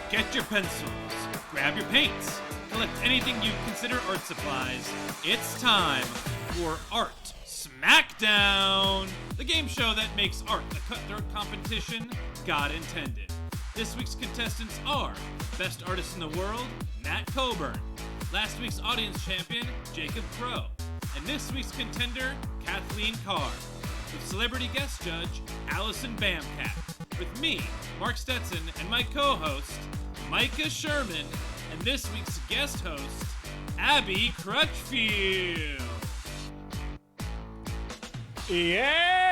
Get your pencils, grab your paints, collect anything you consider art supplies. It's time for Art Smackdown, the game show that makes art a cutthroat competition God intended. This week's contestants are Best Artist in the World, Matt Coburn, last week's audience champion, Jacob Crow, and this week's contender, Kathleen Carr, with celebrity guest judge, Allison Bamcat, with me, Mark Stetson, and my co-host, Micah Sherman, and this week's guest host, Abbi Crutchfield. Yeah!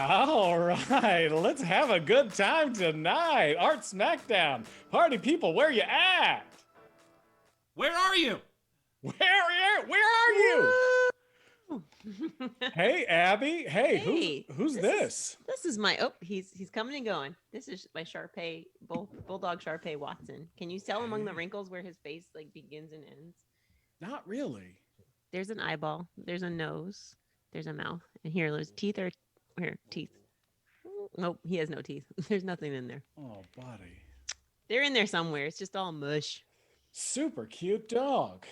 All right, let's have a good time tonight. Art Smackdown. Party people, where you at? Where are you? Where are you? Hey, Abbi. Hey, who's this? This is my he's coming and going. This is my Shar-Pei bulldog Shar-Pei Watson. Can you tell among the wrinkles where his face like begins and ends? Not really. There's an eyeball. There's a nose. There's a mouth. And here, those teeth are teeth. Nope, he has no teeth. There's nothing in there. Oh, buddy. They're in there somewhere. It's just all mush. Super cute dog.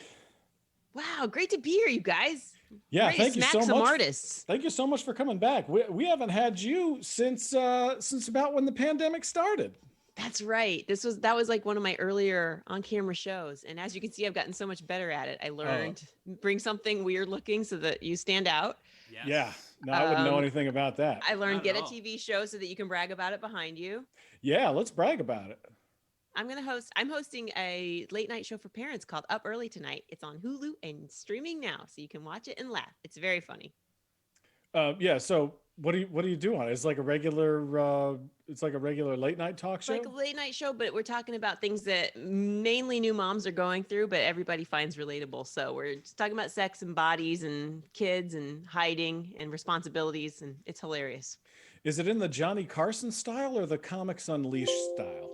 Wow, great to be here, you guys. Yeah, thank you so much. Artists. Thank you so much for coming back. We haven't had you since about when the pandemic started. That's right. That was like one of my earlier on-camera shows, and as you can see, I've gotten so much better at it. I learned bring something weird looking so that you stand out. Yes. Yeah, no, I wouldn't know anything about that. I learned get a TV show so that you can brag about it behind you. Yeah, let's brag about it. I'm hosting a late night show for parents called Up Early Tonight. It's on Hulu and streaming now, so you can watch it and laugh. It's very funny. Yeah. So what do you do on it? It's like a regular late night talk show. It's like a late night show, but we're talking about things that mainly new moms are going through, but everybody finds relatable. So we're just talking about sex and bodies and kids and hiding and responsibilities, and it's hilarious. Is it in the Johnny Carson style or the Comics Unleashed style?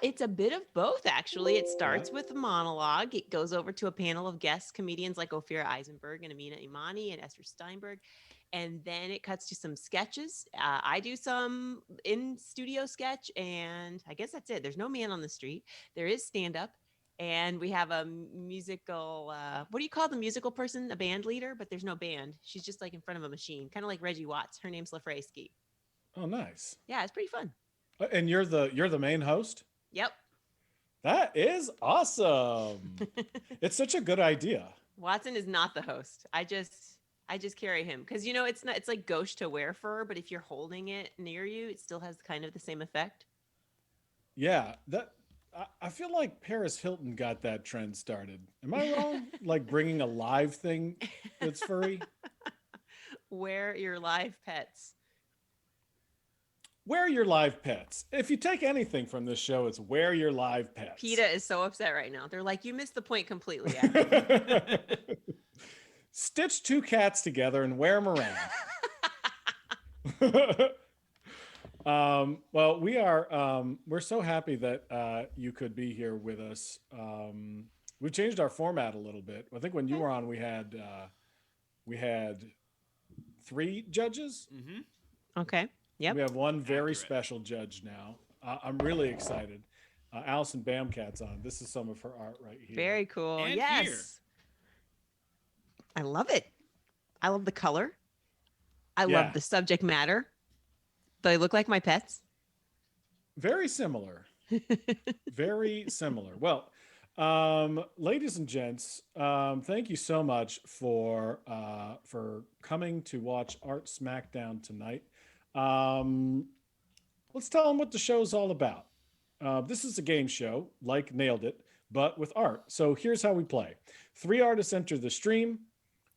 It's a bit of both, actually. It starts with a monologue. It goes over to a panel of guest comedians like Ophira Eisenberg and Amina Imani and Esther Steinberg. And then it cuts to some sketches. I do some in-studio sketch, and I guess that's it. There's no man on the street. There is stand-up, and we have a musical, what do you call the musical person? A band leader, but there's no band. She's just like in front of a machine, kind of like Reggie Watts. Her name's Lafresky. Oh, nice. Yeah, it's pretty fun. And you're the main host? Yep. That is awesome. It's such a good idea. Watson is not the host. I just carry him because it's like gauche to wear fur, but if you're holding it near you, it still has kind of the same effect. Yeah, I feel like Paris Hilton got that trend started. Am I wrong? Like bringing a live thing that's furry? Wear your live pets. Wear your live pets. If you take anything from this show, it's wear your live pets. PETA is so upset right now. They're like, you missed the point completely. Stitch two cats together and wear them around. Well, we're so happy that you could be here with us. We've changed our format a little bit. I think when you were on, we had 3 judges. Mm-hmm. Okay. Yep. We have one very special judge now. I'm really excited. Allison Bamcat's on. This is some of her art right here. Very cool. And yes. here. I love it. I love the color. I love the subject matter. Do they look like my pets? Very similar. Very similar. Well, ladies and gents, thank you so much for coming to watch Art Smackdown tonight. Let's tell them what the show's all about. This is a game show, like Nailed It, but with art. So here's how we play. 3 artists enter the stream.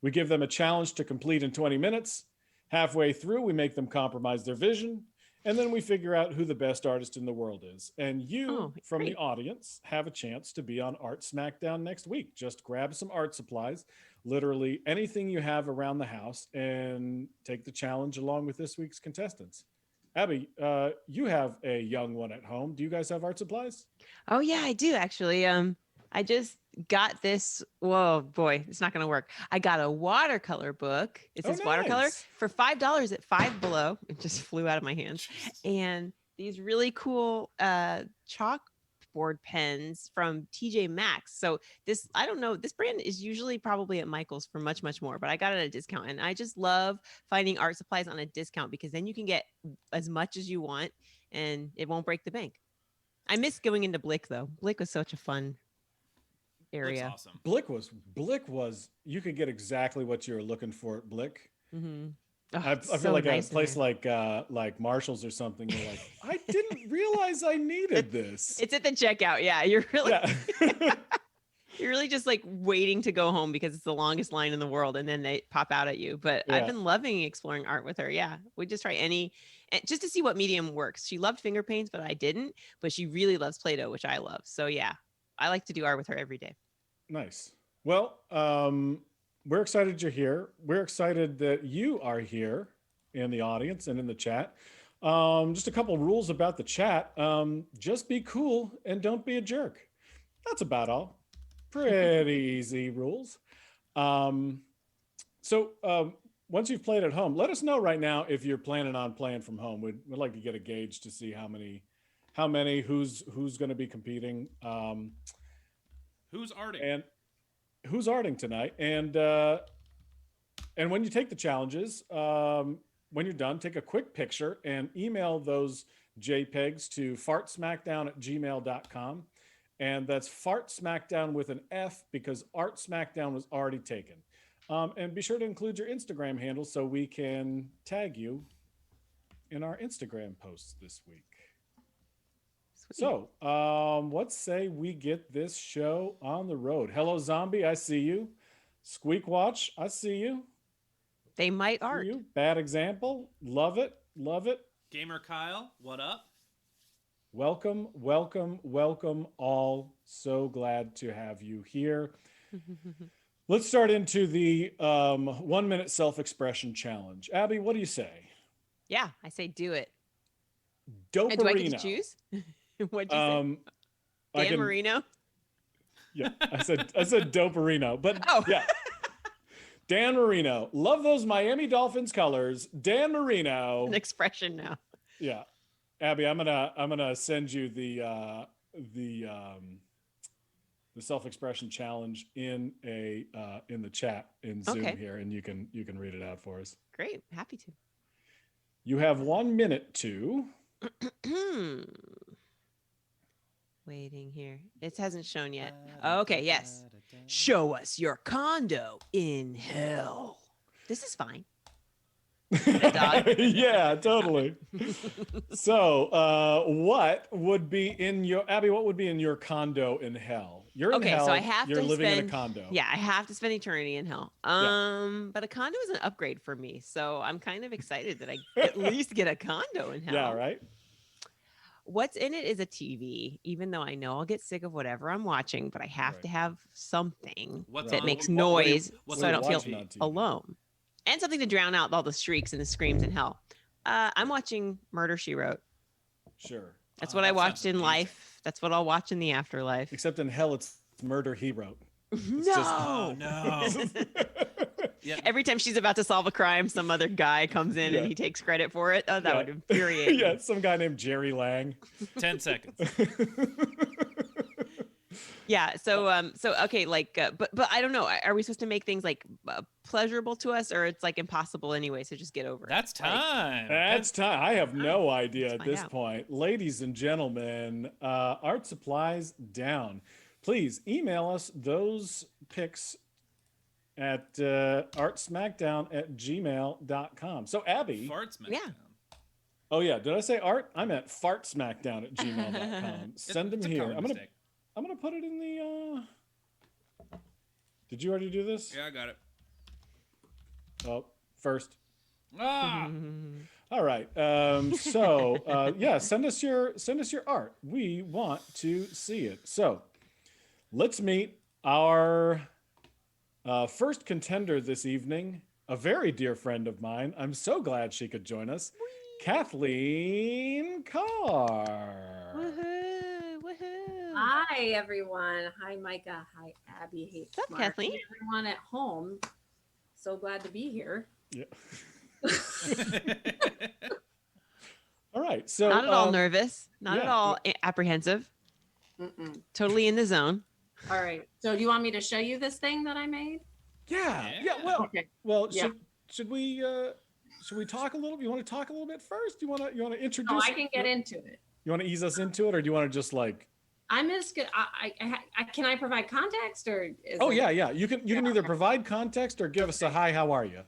We give them a challenge to complete in 20 minutes. Halfway through, we make them compromise their vision. And then we figure out who the best artist in the world is. And you, from the audience, have a chance to be on Art Smackdown next week. Just grab some art supplies, literally anything you have around the house, and take the challenge along with this week's contestants. Abbi, you have a young one at home. Do you guys have art supplies? Oh, yeah, I do, actually. I just got this. Whoa, boy, it's not going to work. I got a watercolor book. It says watercolor for $5 at Five Below. It just flew out of my hands. And these really cool chalkboard pens from TJ Maxx. So this, I don't know, this brand is usually probably at Michael's for much, much more, but I got it at a discount. And I just love finding art supplies on a discount because then you can get as much as you want and it won't break the bank. I miss going into Blick though. Blick was such a fun area. Looks awesome. Blick was you could get exactly what you were looking for at Blick. Mm-hmm. I feel like a place like Marshall's or something. You're like, I didn't realize I needed this. It's at the checkout. Yeah, you're really, Yeah. you're really just like waiting to go home because it's the longest line in the world, and then they pop out at you. But I've Yeah. been loving exploring art with her. Yeah, we just try just to see what medium works. She loved finger paints, but I didn't. But she really loves Play-Doh, which I love. So yeah, I like to do art with her every day. Nice. Well, we're excited you're here. We're excited that you are here in the audience and in the chat. Just a couple rules about the chat. Just be cool and don't be a jerk. That's about all. Pretty easy rules. So once you've played at home, let us know right now if you're planning on playing from home. We'd like to get a gauge to see how many, who's going to be competing. Who's arting? And who's arting tonight. And when you take the challenges, when you're done, take a quick picture and email those JPEGs to fartsmackdown@gmail.com. And that's fartsmackdown with an F because Art Smackdown was already taken. And be sure to include your Instagram handle so we can tag you in our Instagram posts this week. Sweet. So let's say we get this show on the road. Hello, Zombie. I see you. Squeak Watch. I see you. They might See art. you. Bad example. Love it. Love it. Gamer Kyle, what up? Welcome, welcome, welcome all. So glad to have you here. Let's start into the 1 minute self-expression challenge. Abby, what do you say? Yeah, I say do it. Doperino. Do I get to choose? What'd you say? Dan Marino? Yeah, I said Doperino, but Oh. yeah. Dan Marino. Love those Miami Dolphins colors. Dan Marino. An expression now. Yeah. Abby, I'm gonna send you the self-expression challenge in the chat in Zoom here, and you can read it out for us. Great, happy to. You have 1 minute to. Waiting here. It hasn't shown yet. Okay, yes. Show us your condo in hell. This is fine. Dog. Yeah, totally. So, what would be in your Abby? What would be in your condo in hell? You're in hell. So I have you're to living spend, in a condo. Yeah, I have to spend eternity in hell. But a condo is an upgrade for me, so I'm kind of excited that I at least get a condo in hell. Yeah, right. What's in it is a TV, even though I know I'll get sick of whatever I'm watching, but I have to have something What's that on- makes what- noise what's so I on don't feel TV? on TV? alone. And something to drown out all the shrieks and the screams in hell. I'm watching Murder, She Wrote. Sure. That's Oh, what I that watched sounds in amazing. life. That's what I'll watch in the afterlife. Except in hell, it's Murder He Wrote. No. Oh no. Yeah. Every time she's about to solve a crime, some other guy comes in Yeah. and he takes credit for it. Oh, that Yeah. would infuriate me. Yeah, some guy named Jerry Lang. 10 seconds. Yeah. So okay, like, but I don't know. Are we supposed to make things like pleasurable to us, or it's like impossible anyway? So just get over it. That's Like, time. That's time. I have no idea at find this out. point. Ladies and gentlemen, art supplies down. Please email us those pics at artsmackdown@gmail.com. So Abby. Farts, man. Yeah. Oh yeah, did I say art? I meant fartsmackdown@gmail.com. Send them It's a here. common mistake. I'm gonna put it in the Did you already do this? Yeah, I got it. Oh, first. Ah. All right. Yeah, send us your art. We want to see it. So let's meet our first contender this evening, a very dear friend of mine. I'm so glad she could join us, Kathleen Carr. Woohoo! Woohoo! Hi, everyone. Hi, Micah. Hi, Abby. Hey, What's up, Mark. Kathleen? Hey, everyone at home. So glad to be here. Yeah. All right. So Not at all nervous. Not at yeah. all apprehensive. Mm-mm. Totally in the zone. All right. So do you want me to show you this thing that I made? Yeah. Yeah. Well, Okay. well, Yeah. should we talk a little? You want to talk a little bit first? You want to Oh, introduce? I can get into it. You want to ease us into it, or do you want to just like? I'm just gonna. Can I provide context or? Oh yeah. You can either provide context or give us a hi. How are you?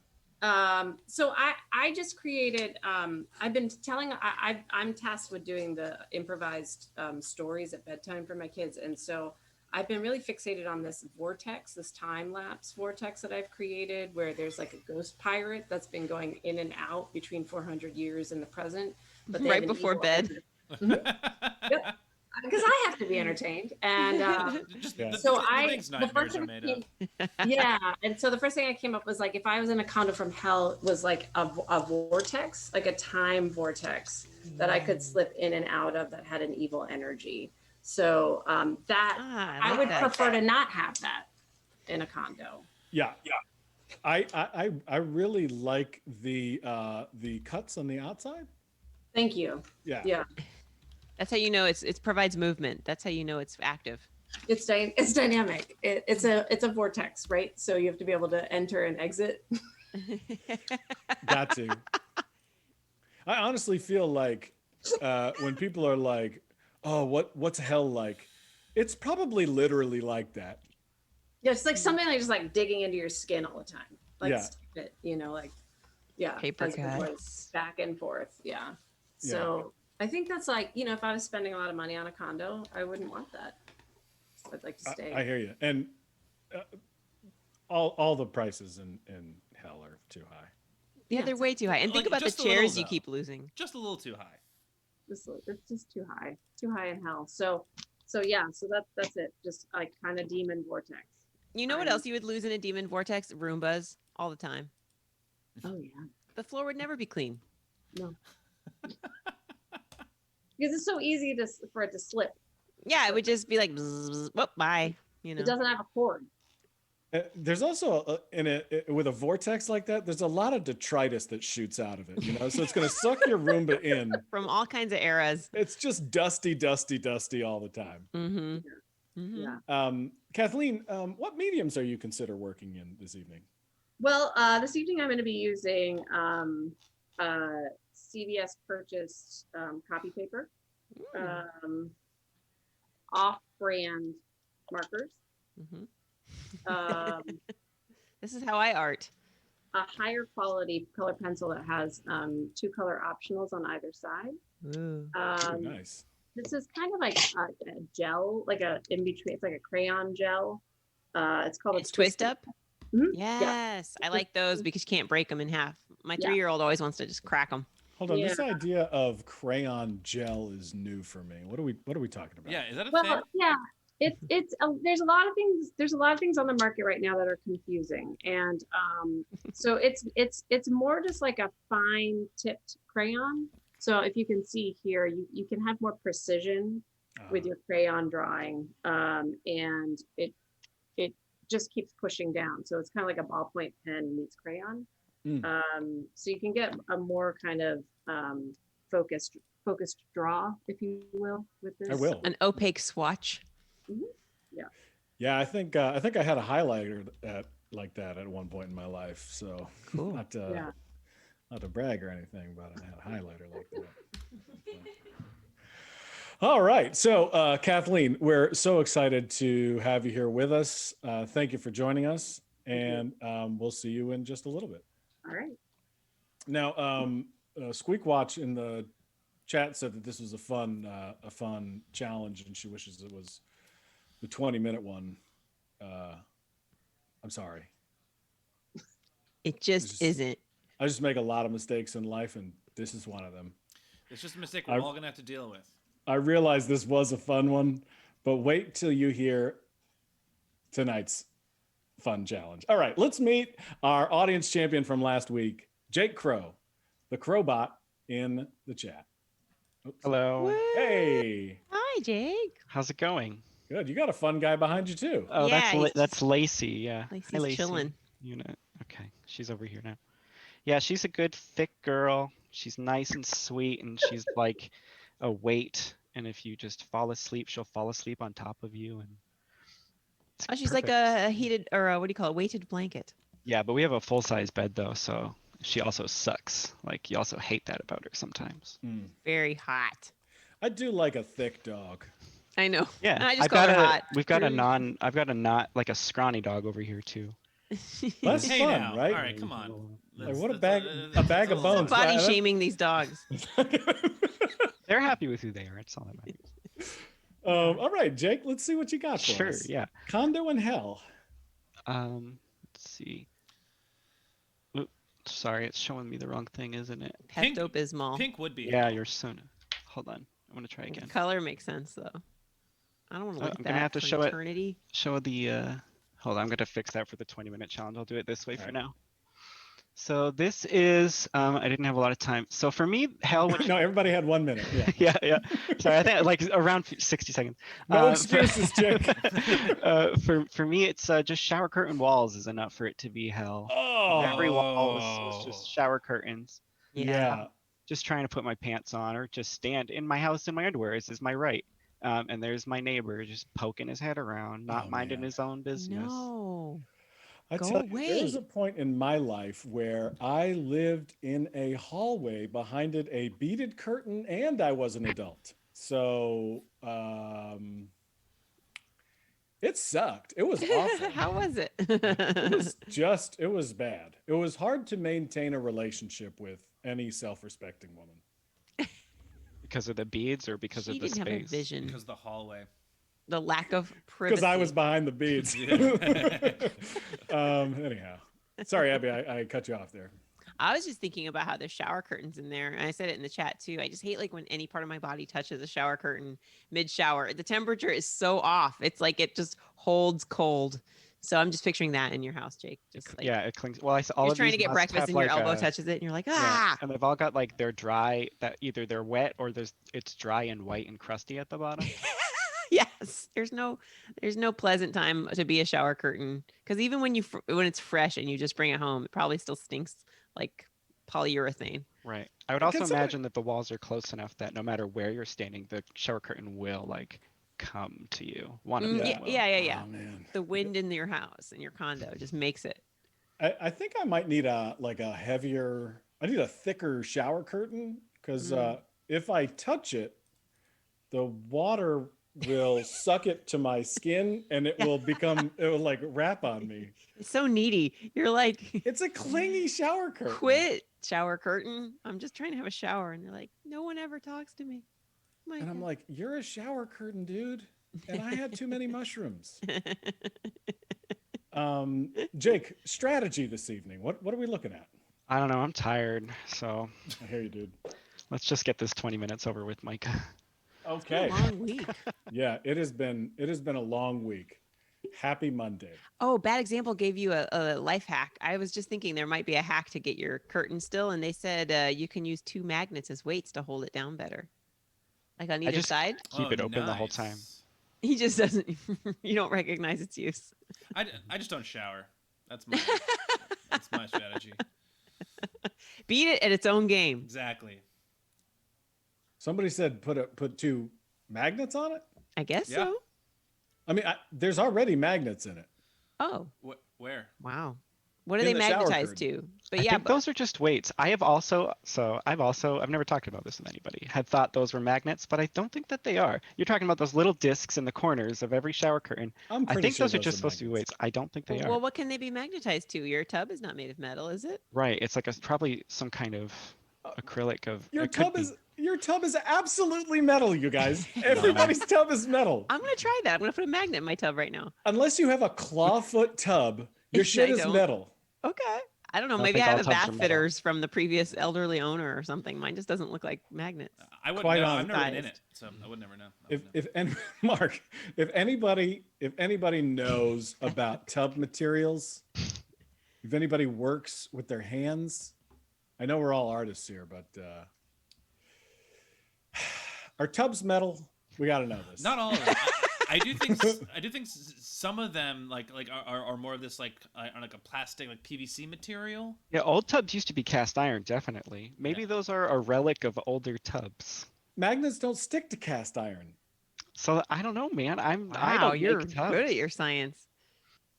So I just created. I've been telling. I'm tasked with doing the improvised stories at bedtime for my kids, and so I've been really fixated on this vortex, this time lapse vortex that I've created, where there's like a ghost pirate that's been going in and out between 400 years in the present, but they have Right an before evil bed. because I have to be entertained. And so the first thing and so the first thing I came up was like, if I was in a condo from hell, was like a vortex, like a time vortex that I could slip in and out of that had an evil energy. So I would prefer to not have that in a condo. Yeah. I really like the cuts on the outside. Thank you. Yeah. That's how you know it provides movement. That's how you know it's active. It's dynamic. It's a vortex, right? So you have to be able to enter and exit. Got to. I honestly feel like when people are like, "Oh, what's hell like?" It's probably literally like that. Yeah, it's like something like just like digging into your skin all the time. Like Yeah. stupid, like Paper as it cuts. was back and forth. Yeah. So I think that's like, if I was spending a lot of money on a condo, I wouldn't want that. I'd like to stay. I hear you. And all the prices in hell are too high. Yeah, they're way too high. And think Like, about the just a little, chairs you though. keep losing. Just a little too high. It's just too high in hell. So that's it. Just like kind of demon vortex. You know what else you would lose in a demon vortex? Roombas all the time. Oh yeah. The floor would never be clean. No. Because it's so easy for it to slip. Yeah, it would just be like, bzz, bzz, whoop, bye. It doesn't have a cord. There's also with a vortex like that, there's a lot of detritus that shoots out of it, so it's going to suck your Roomba in from all kinds of eras. It's just dusty all the time. Mm-hmm. Mm-hmm. Yeah. Kathleen, what mediums are you consider working in this evening? Well, this evening I'm going to be using CVS purchased copy paper, off-brand markers. Mm-hmm. This is how I art. A higher quality color pencil that has 2 color optionals on either side. Ooh. Nice. This is kind of like a gel, like in between. It's like a crayon gel. It's called a Twist Up. Mhm. Yes, I like those because you can't break them in half. My 3-year-old always wants to just crack them. Hold on, this idea of crayon gel is new for me. What are we talking about? Yeah, is that a thing? Yeah, it's there's a lot of things. There's a lot of things on the market right now that are confusing, and so it's more just like a fine tipped crayon. So if you can see here, you can have more precision with your crayon drawing, and it just keeps pushing down. So it's kind of like a ballpoint pen meets crayon. So you can get a more kind of focused draw, if you will, with this. I will. An opaque swatch. Mm-hmm. Yeah, I think I had a highlighter like that at one point in my life. So Cool. not to brag or anything, but I had a highlighter like that. All right. So, Kathleen, we're so excited to have you here with us. Thank you for joining us, and we'll see you in just a little bit. All right. Now, Squeak Watch in the chat said that this was a fun challenge, and she wishes it was the 20-minute one. I'm sorry. It just isn't. I just make a lot of mistakes in life, and this is one of them. It's just a mistake we're all going to have to deal with. I realize this was a fun one, but wait till you hear tonight's fun challenge. All right, let's meet our audience champion from last week, Jake Crow, the Crowbot in the chat. Oops. Hello. Woo! Hey. Hi, Jake. How's it going? Good. You got a fun guy behind you too. Oh, Yeah, that's Lacey. Yeah. Lacey's Hi, Lacey. chilling. Okay, she's over here now. Yeah, she's a good thick girl. She's nice and sweet, and she's like a weight. And if you just fall asleep, she'll fall asleep on top of you. And it's Oh, she's like perfect. a heated or a, what do you call it? Weighted blanket. Yeah, but we have a full-size bed though, so she also sucks. Like you also hate that about her sometimes. Very hot. I do like a thick dog. I know. Yeah, I just call her hot. I've got a not like a scrawny dog over here too. That's Hey fun, now. right? All right, come on. Like, what a bag of bones. Body shaming these dogs. They're happy with who they are. It's all that matters. All right, Jake, let's see what you got for Sure, us. yeah. Condo in Hell. Let's see. Oop, sorry, it's showing me the wrong thing, isn't it? Pink- Pepto Bismol. Pink would be. Yeah, hell. you're soon. Hold on, I'm gonna try again. Color makes sense though. I don't want to look I'm at gonna that have to for show it. eternity. Show the. Hold on, I'm gonna fix that for the 20-minute challenge. I'll do it this way for now. So this is. I didn't have a lot of time. So for me, hell. No, everybody had 1 minute. Yeah. yeah. Sorry, I think like around 60 seconds. No excuses, Jake. For me, it's just shower curtain walls is enough for it to be hell. Oh. Every wall was just shower curtains. Yeah. Just trying to put my pants on or just stand in my house in my underwear is my right. And there's my neighbor just poking his head around, not minding his own business. No. I Go tell you, away. there was a point in my life where I lived in a hallway behind it, a beaded curtain, and I was an adult. So it sucked. It was awful. How was it? It was bad. It was hard to maintain a relationship with any self-respecting woman. Because of the beads or because She of the didn't have a space? vision. Because the hallway. The lack of privacy. Because I was behind the beads. Anyhow, sorry, Abby, I cut you off there. I was just thinking about how there's shower curtains in there. And I said it in the chat too. I just hate like when any part of my body touches a shower curtain mid-shower. The temperature is so off. It's like it just holds cold. So I'm just picturing that in your house, Jake. Just like Yeah, it clings. Well, all you're of trying to these get must breakfast have, and your like, elbow touches it and you're like, Yeah, ah. and they've all got like they're dry. That either they're wet or it's dry and white and crusty at the bottom. Yes, there's no pleasant time to be a shower curtain because even when it's fresh and you just bring it home, it probably still stinks like polyurethane. Right. I would also imagine that the walls are close enough that no matter where you're standing, the shower curtain will like come to you. One of them will. Yeah. Oh, man. The wind in your house in your condo just makes it. I think I might need I need a thicker shower curtain because if I touch it, the water will suck it to my skin and it will like wrap on me. It's so needy. You're like, It's a clingy shower curtain. quit shower curtain. I'm just trying to have a shower. And they're like, no one ever talks to me. And I'm like, you're a shower curtain, dude. And I had too many mushrooms. Jake, strategy this evening. What are we looking at? I don't know. I'm tired, so I hear you, dude. let's just get this 20 minutes over with, Micah. Okay. Long week. Yeah, it has been a long week. Happy Monday. Oh, Bad Example gave you a life hack. I was just thinking there might be a hack to get your curtain still, and they said you can use 2 magnets as weights to hold it down better, like on either side. Keep it open the whole time. He just doesn't. You don't recognize its use. I just don't shower. That's my strategy. Beat it at its own game. Exactly. Somebody said put 2 magnets on it. I guess Yeah. so. I mean, there's already magnets in it. Oh, Where? wow. What are In they the shower magnetized curtain. to? But I yeah, think those are just weights. I've never talked about this with anybody. Had thought those were magnets, but I don't think that they are. You're talking about those little discs in the corners of every shower curtain. I'm I pretty think sure those are just supposed to be magnets. weights. I don't think they well, are. what can they be magnetized to? Your tub is not made of metal, is it? Right. It's like probably some kind of acrylic of. Your it could tub is absolutely metal, you guys. Everybody's tub is metal. I'm gonna try that. I'm gonna put a magnet in my tub right now. Unless you have a clawfoot tub, your shit I is don't. metal. Okay. I don't know. I don't Maybe I think have all a tubs are bath metal. fitters from the previous elderly owner or something. Mine just doesn't look like magnets. I wouldn't Quite know. I've never been in honest. it, so I would never know. Mark, if anybody knows about tub materials, if anybody works with their hands, I know we're all artists here, but are tubs metal? We got to know this. Not all of them. some of them are more of this on like a plastic like PVC material. Yeah, old tubs used to be cast iron, definitely. Maybe Yeah. those are a relic of older tubs. Magnets don't stick to cast iron. So I don't know, man. I Wow, don't you're make tubs. good at your science.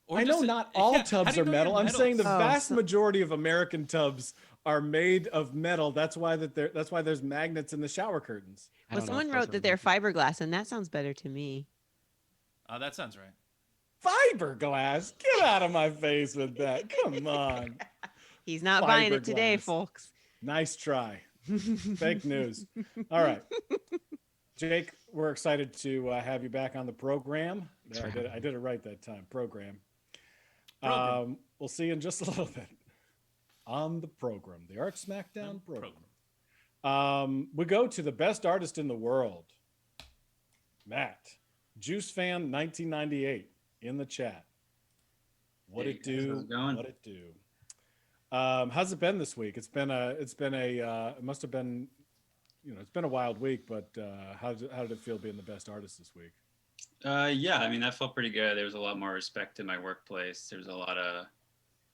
Or I know just not all how tubs do you are know metal. your I'm saying the metals? Oh, vast so- majority of American tubs are made of metal. That's why there's magnets in the shower curtains. I Well, don't know if someone those wrote are that they're relics. fiberglass, and that sounds better to me. Oh, that sounds right. Fiberglass? Get out of my face with that. Come on. He's not buying it today, Fiberglass. folks. Nice try. Fake news. All right. Jake, we're excited to have you back on the program. Thanks for having I did it right that time. Program. Program. We'll see you in just a little bit on the program, the Art Smackdown program. We go to the best artist in the world, Matt, Juice Fan 1998 in the chat. What Hey, it guys, how's do? it going? What it do? How's it been this week? It must have been, it's been a wild week, but how did it feel being the best artist this week? Yeah, I mean, that felt pretty good. There was a lot more respect in my workplace. There's a lot of,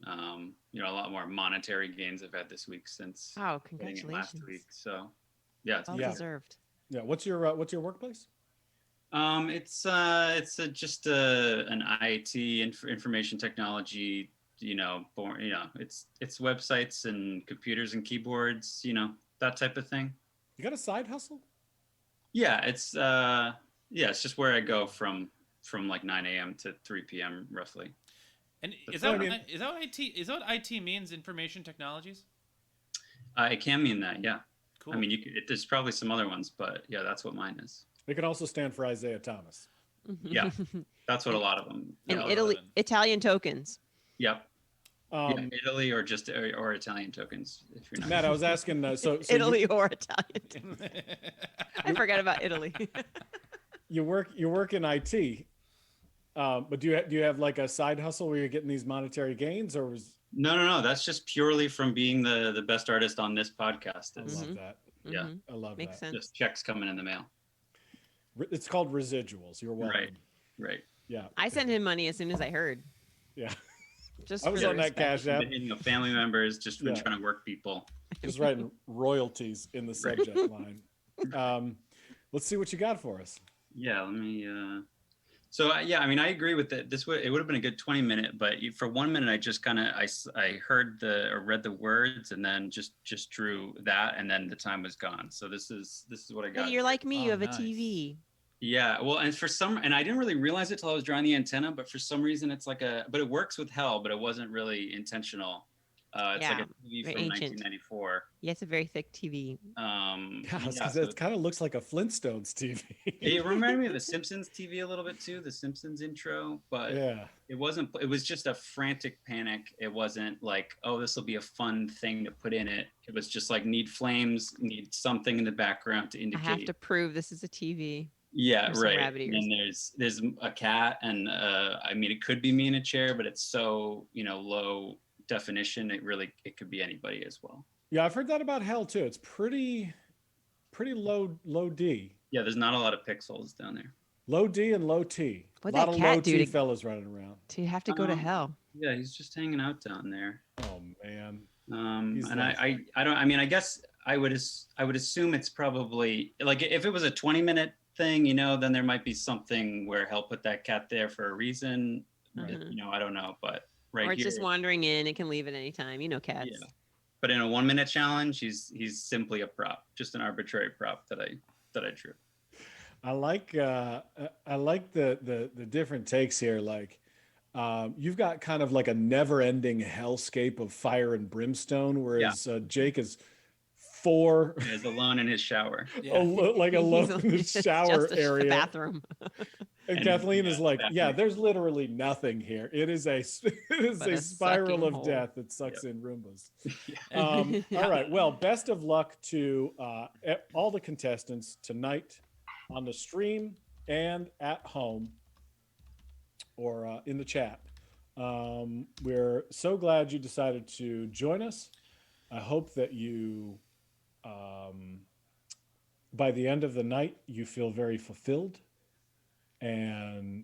a lot more monetary gains I've had this week since Oh, getting it congratulations. last week. So, yeah, it's Well Yeah. deserved. Yeah. What's your workplace? it's just an IT information technology. It's websites and computers and keyboards. That type of thing. You got a side hustle? Yeah, it's just where I go from like 9 a.m. to 3 p.m. roughly. And That's is that what I what what IT means? Information technologies. It can mean that, yeah. Cool. I mean, there's probably some other ones, but yeah, that's what mine is. It can also stand for Isaiah Thomas. Yeah. That's what a lot of them. And Yeah, Italy, relevant. Italian tokens. Yep. Yeah, Um, Italy or Italian tokens if you're not. Matt, I was asking. So Italy or Italian. I forgot about Italy. you work in IT, but do you have like a side hustle where you're getting these monetary gains, or was No. That's just purely from being the best artist on this podcast. I It's love that. Yeah. Mhm. I love Makes that. sense. just checks coming in the mail. It's called residuals. You're welcome. Right. Yeah. I sent him money as soon as I heard. Yeah. Just I was for on that respect. Cash App, Family members just Yeah. trying to work people. just writing royalties in the subject line. Let's see what you got for us. Yeah, let me. Yeah, I mean, I agree with that. It would have been a good 20-minute, but for 1 minute, I just kind of I heard or read the words and then just drew that, and then the time was gone. So this is what I got. Hey, you're like me. You Oh, have a nice. TV. Yeah, well, and I didn't really realize it till I was drawing the antenna, but for some reason it's but it works with hell, but it wasn't really intentional. It's like Yeah, a TV very from ancient. 1994. Yeah, it's a very thick TV. So It kind of looks like a Flintstones TV. it reminded me of the Simpsons TV a little bit too, the Simpsons intro, but Yeah. it wasn't. It was just a frantic panic. It wasn't like, oh, this will be a fun thing to put in it. It was just like need flames, need something in the background to I indicate. have to prove this is a TV. Yeah, There's some right. rabbit ears. And there's a cat, and I mean, it could be me in a chair, but it's so low definition. It could be anybody as well. Yeah, I've heard that about hell too. It's pretty low D. Yeah, there's not a lot of pixels down there. Low D and low T. What'd a lot that of cat low do T to- fellas running around. Do you have to go to Um, hell? Yeah, he's just hanging out down there. Oh man. He's And like- I don't. I mean, I guess I would assume it's probably like if it was a 20-minute thing, then there might be something where he'll put that cat there for a reason. Mhm. I don't know, but right Or it's here, just wandering in. It can leave at any time. You know cats. Yeah. But in a 1-minute challenge, he's simply a prop, just an arbitrary prop that I drew. I like the different takes here. Like you've got kind of like a never-ending hellscape of fire and brimstone, whereas Jake is four He's alone in his shower. like alone in the It's shower just the area. bathroom. And And, Kathleen is yeah, like, bathroom. yeah, there's literally nothing here. It is a But a spiral sucking of hole. death that sucks in Roombas. Yeah. All right. Well, best of luck to all the contestants tonight on the stream and at home or in the chat. We're so glad you decided to join us. I hope that you, by the end of the night, you feel very fulfilled And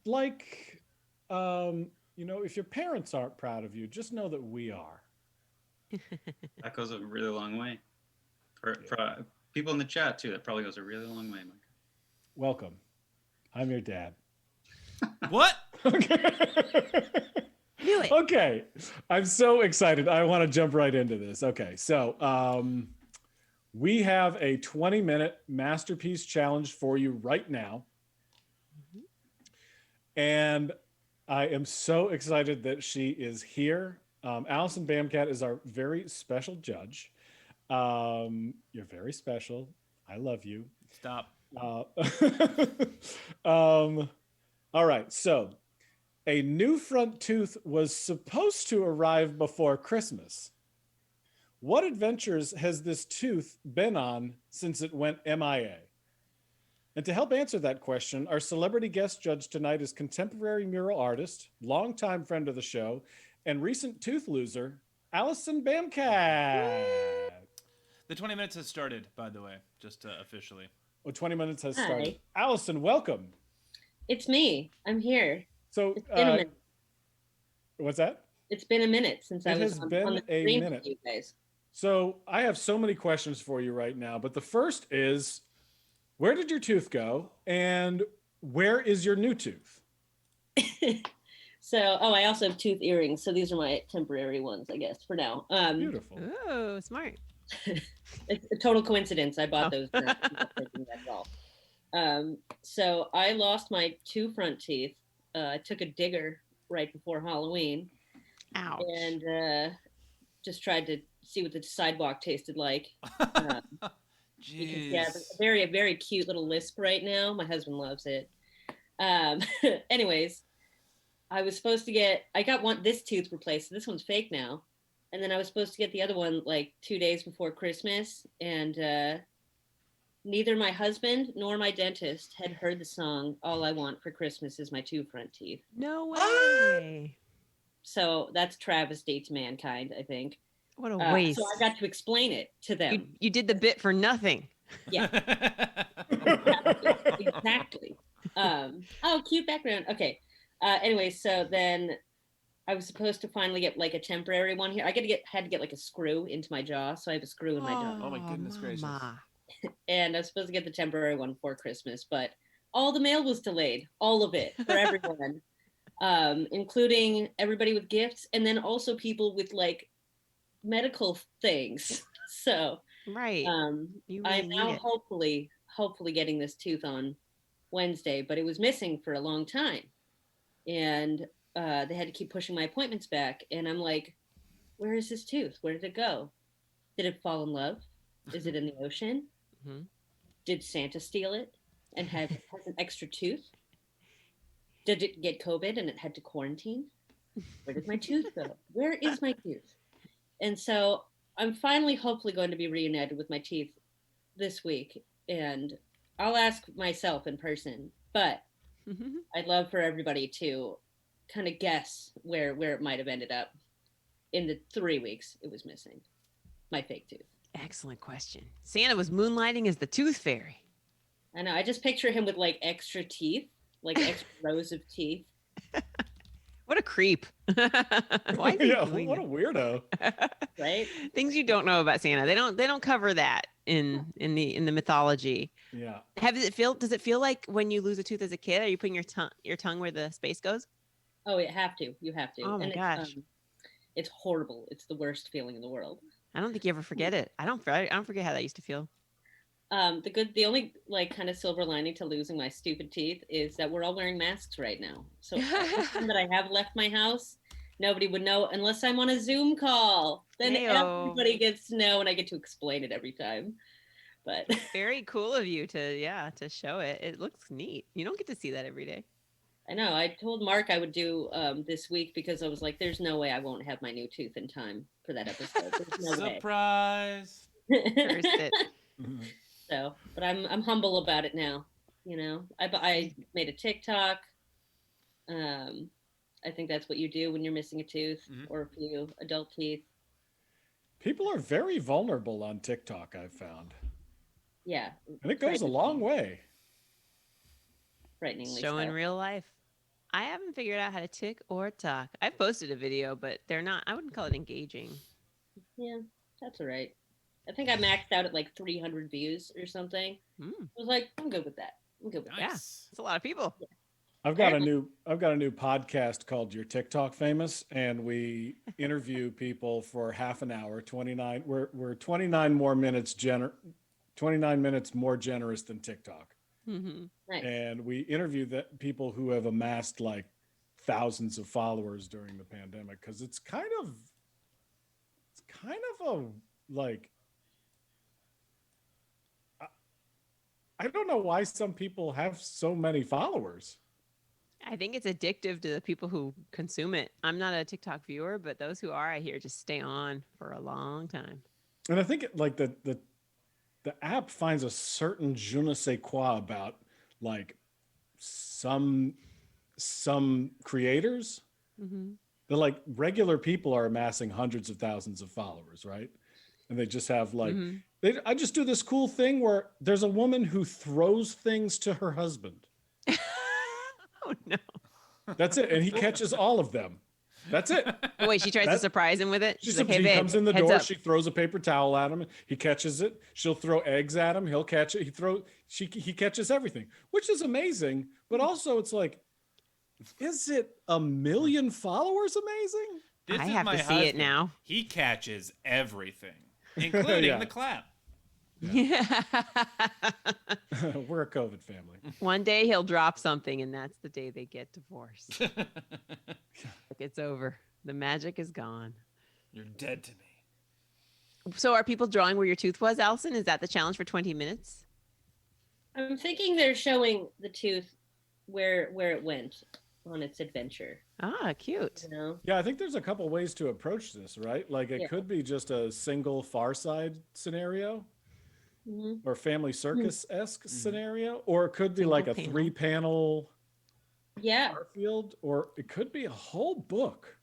like, if your parents aren't proud of you, just know that we are. That goes a really long way. For people in the chat too, that probably goes a really long way, Mike. Welcome. I'm your dad. What? Knew it. Okay. I'm so excited. I want to jump right into this. Okay. So we have a 20-minute masterpiece challenge for you right now. And I am so excited that she is here. Allison Bamcat is our very special judge. You're very special. I love you. Stop. All right. So a new front tooth was supposed to arrive before Christmas. What adventures has this tooth been on since it went MIA? And to help answer that question, our celebrity guest judge tonight is contemporary mural artist, longtime friend of the show, and recent tooth loser, Allison Bamcat. The 20 minutes has started, by the way, just officially. Well, 20 minutes has Hi. started. Allison, welcome. It's me. I'm here. So, It's been a minute. what's that? It's been a minute since I It was has on been the a screen minute. with you guys. So I have so many questions for you right now, but the first is, where did your tooth go, and where is your new tooth? So, I also have tooth earrings. So these are my temporary ones, I guess, for now. Beautiful. Oh, smart. It's a total coincidence. I bought those. I'm not thinking that at all. So I lost my 2 front teeth. I took a digger right before Halloween Ouch. and just tried to see what the sidewalk tasted like. Jeez. Yeah, a very, very cute little lisp right now. My husband loves it. Anyways, I got this tooth replaced. This one's fake now. And then I was supposed to get the other one like 2 days before Christmas. And neither my husband nor my dentist had heard the song All I Want for Christmas Is My 2 Front Teeth. No way. So that's travesty to mankind, I think. What a waste. So I got to explain it to them. You did the bit for nothing. Yeah. Exactly. Cute background. Okay. Anyway, so then I was supposed to finally get like a temporary one here. I had to get like a screw into my jaw, so I have a screw in my jaw. Oh my goodness gracious. And I was supposed to get the temporary one before Christmas, but all the mail was delayed, all of it for everyone, including everybody with gifts, and then also people with like medical things. So Right. You really I'm now need it. hopefully getting this tooth on Wednesday, but it was missing for a long time, and they had to keep pushing my appointments back. And I'm like, where is this tooth? Where did it go? Did it fall in love? Is it in the ocean? Mhm. Did Santa steal it and has an extra tooth? Did it get COVID and it had to quarantine? Where did my tooth go? Where is my tooth? And so I'm finally hopefully going to be reunited with my teeth this week, and I'll ask myself in person, but I'd love for everybody to kind of guess where it might have ended up in the 3 weeks it was missing. My fake tooth. Excellent question. Santa was moonlighting as the tooth fairy. I know. I just picture him with like extra teeth, like extra rows of teeth. What a creep. Why is he Yeah, doing what a weirdo. Right? Things you don't know about Santa. They don't cover that in the mythology. Yeah. Does it feel like when you lose a tooth as a kid, are you putting your tongue where the space goes? Oh, you have to. You have to. Oh my gosh. It's horrible. It's the worst feeling in the world. I don't think you ever forget it. I don't forget how that used to feel. The only like kind of silver lining to losing my stupid teeth is that we're all wearing masks right now. So every time that I have left my house, nobody would know unless I'm on a Zoom call. Then Heyo. everybody gets to know, and I get to explain it every time. But Very cool of you to show it. It looks neat. You don't get to see that every day. I know. I told Mark I would do this week because I was like, "There's no way I won't have my new tooth in time for that episode." There's no way. Surprise. Cursed it. So, but I'm humble about it now. You know, I made a TikTok. I think that's what you do when you're missing a tooth or a few adult teeth. People are very vulnerable on TikTok, I've found. Yeah. And it goes a long way. frighteningly Showing so. real life. I haven't figured out how to tick or talk. I've posted a video, but they're not, I wouldn't call it engaging. Yeah, that's all right. I think I maxed out at like 300 views or something. Mm, I was like, I'm good with that. I'm good with that. yeah, Nice. it's a lot of people. I've got a new podcast called Your TikTok Famous, and we interview people for half an hour. 29. We're 29 more minutes 29 minutes more generous than TikTok. Hmm. Nice. And we interview people who have amassed like thousands of followers during the pandemic, because it's kind of a like, I don't know why some people have so many followers. I think it's addictive to the people who consume it. I'm not a TikTok viewer, but those who are, I hear, just stay on for a long time. And I think like the app finds a certain je ne sais quoi about like some creators. Mm-hmm. They're like, regular people are amassing hundreds of thousands of followers, right? And they just have like, Mm-hmm. I just do this cool thing where there's a woman who throws things to her husband. Oh no! That's it, and he catches all of them. That's it. Oh, wait, she tries to surprise him with it. She's like, "Hey, he babe, comes in the heads door. up." She throws a paper towel at him. He catches it. She'll throw eggs at him. He'll catch it. He catches everything, which is amazing. But also, it's like, is it 1 million followers amazing? This I is have my to see it husband. now. He catches everything, including Yeah. the clap. Yeah. We're a COVID family. One day he'll drop something, and that's the day they get divorced. Like, it's over. The magic is gone. You're dead to me. So, are people drawing where your tooth was, Allison? Is that the challenge for 20 minutes? I'm thinking they're showing the tooth where it went on its adventure. Ah, cute. You know? Yeah, I think there's a couple ways to approach this, right? Like, it Yeah. could be just a single Far Side scenario, Mhm. or Family Circus-esque scenario, or it could be like a Single panel. 3-panel Yeah, Garfield, or it could be a whole book.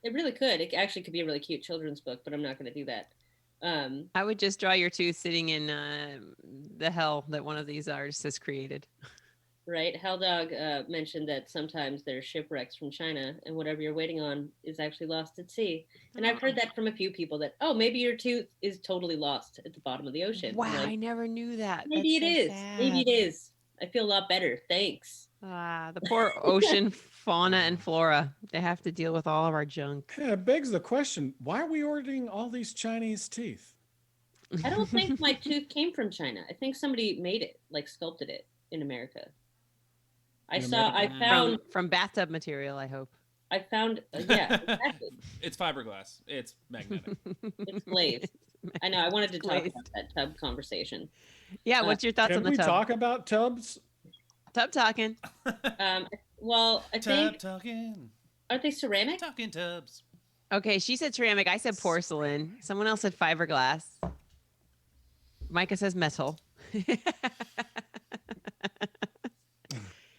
it really could. It actually could be a really cute children's book, but I'm not going to do that. I would just draw your tooth sitting in the hell that one of these artists has created. Right? Hell Dog mentioned that sometimes there's shipwrecks from China, and whatever you're waiting on is actually lost at sea. And I've heard that from a few people that, oh, maybe your tooth is totally lost at the bottom of the ocean. Wow, Like, I never knew that. maybe That's it so is. Maybe it sad. is. I feel a lot better. Thanks. Ah, the poor ocean fauna and flora. They have to deal with all of our junk. Yeah, it begs the question, why are we ordering all these Chinese teeth? I don't think my tooth came from China. I think somebody made it, like sculpted it in America. I found from bathtub material, I hope. yeah, exactly. It's fiberglass. It's magnetic. It's glazed. I know. I wanted to talk Glazed. about that tub conversation. Yeah, what's your thoughts Can on the we tub? talk about tubs? Tub talking. Well, I think talking. aren't they ceramic? Talking tubs. Okay, she said ceramic. I said porcelain. Someone else said fiberglass. Micah says metal.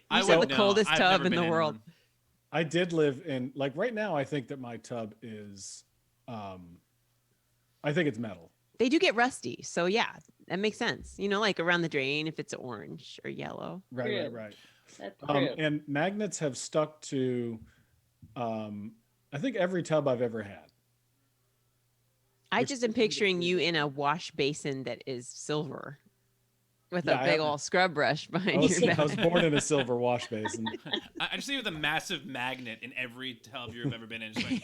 I said would the know. coldest I've tub never in the been world. one. I did live in, like, right now, I think that my tub is, I think it's metal. They do get rusty. So yeah, that makes sense. You know, like around the drain if it's orange or yellow. Right, True. right. That's true. And magnets have stuck to, I think, every tub I've ever had. I Which just am is picturing you weird. in a wash basin that is silver with Yeah, a I big have- old scrub brush I behind was, your I was back. born in a silver wash basin. I just see with a massive magnet in every tub you've ever been in. Just like,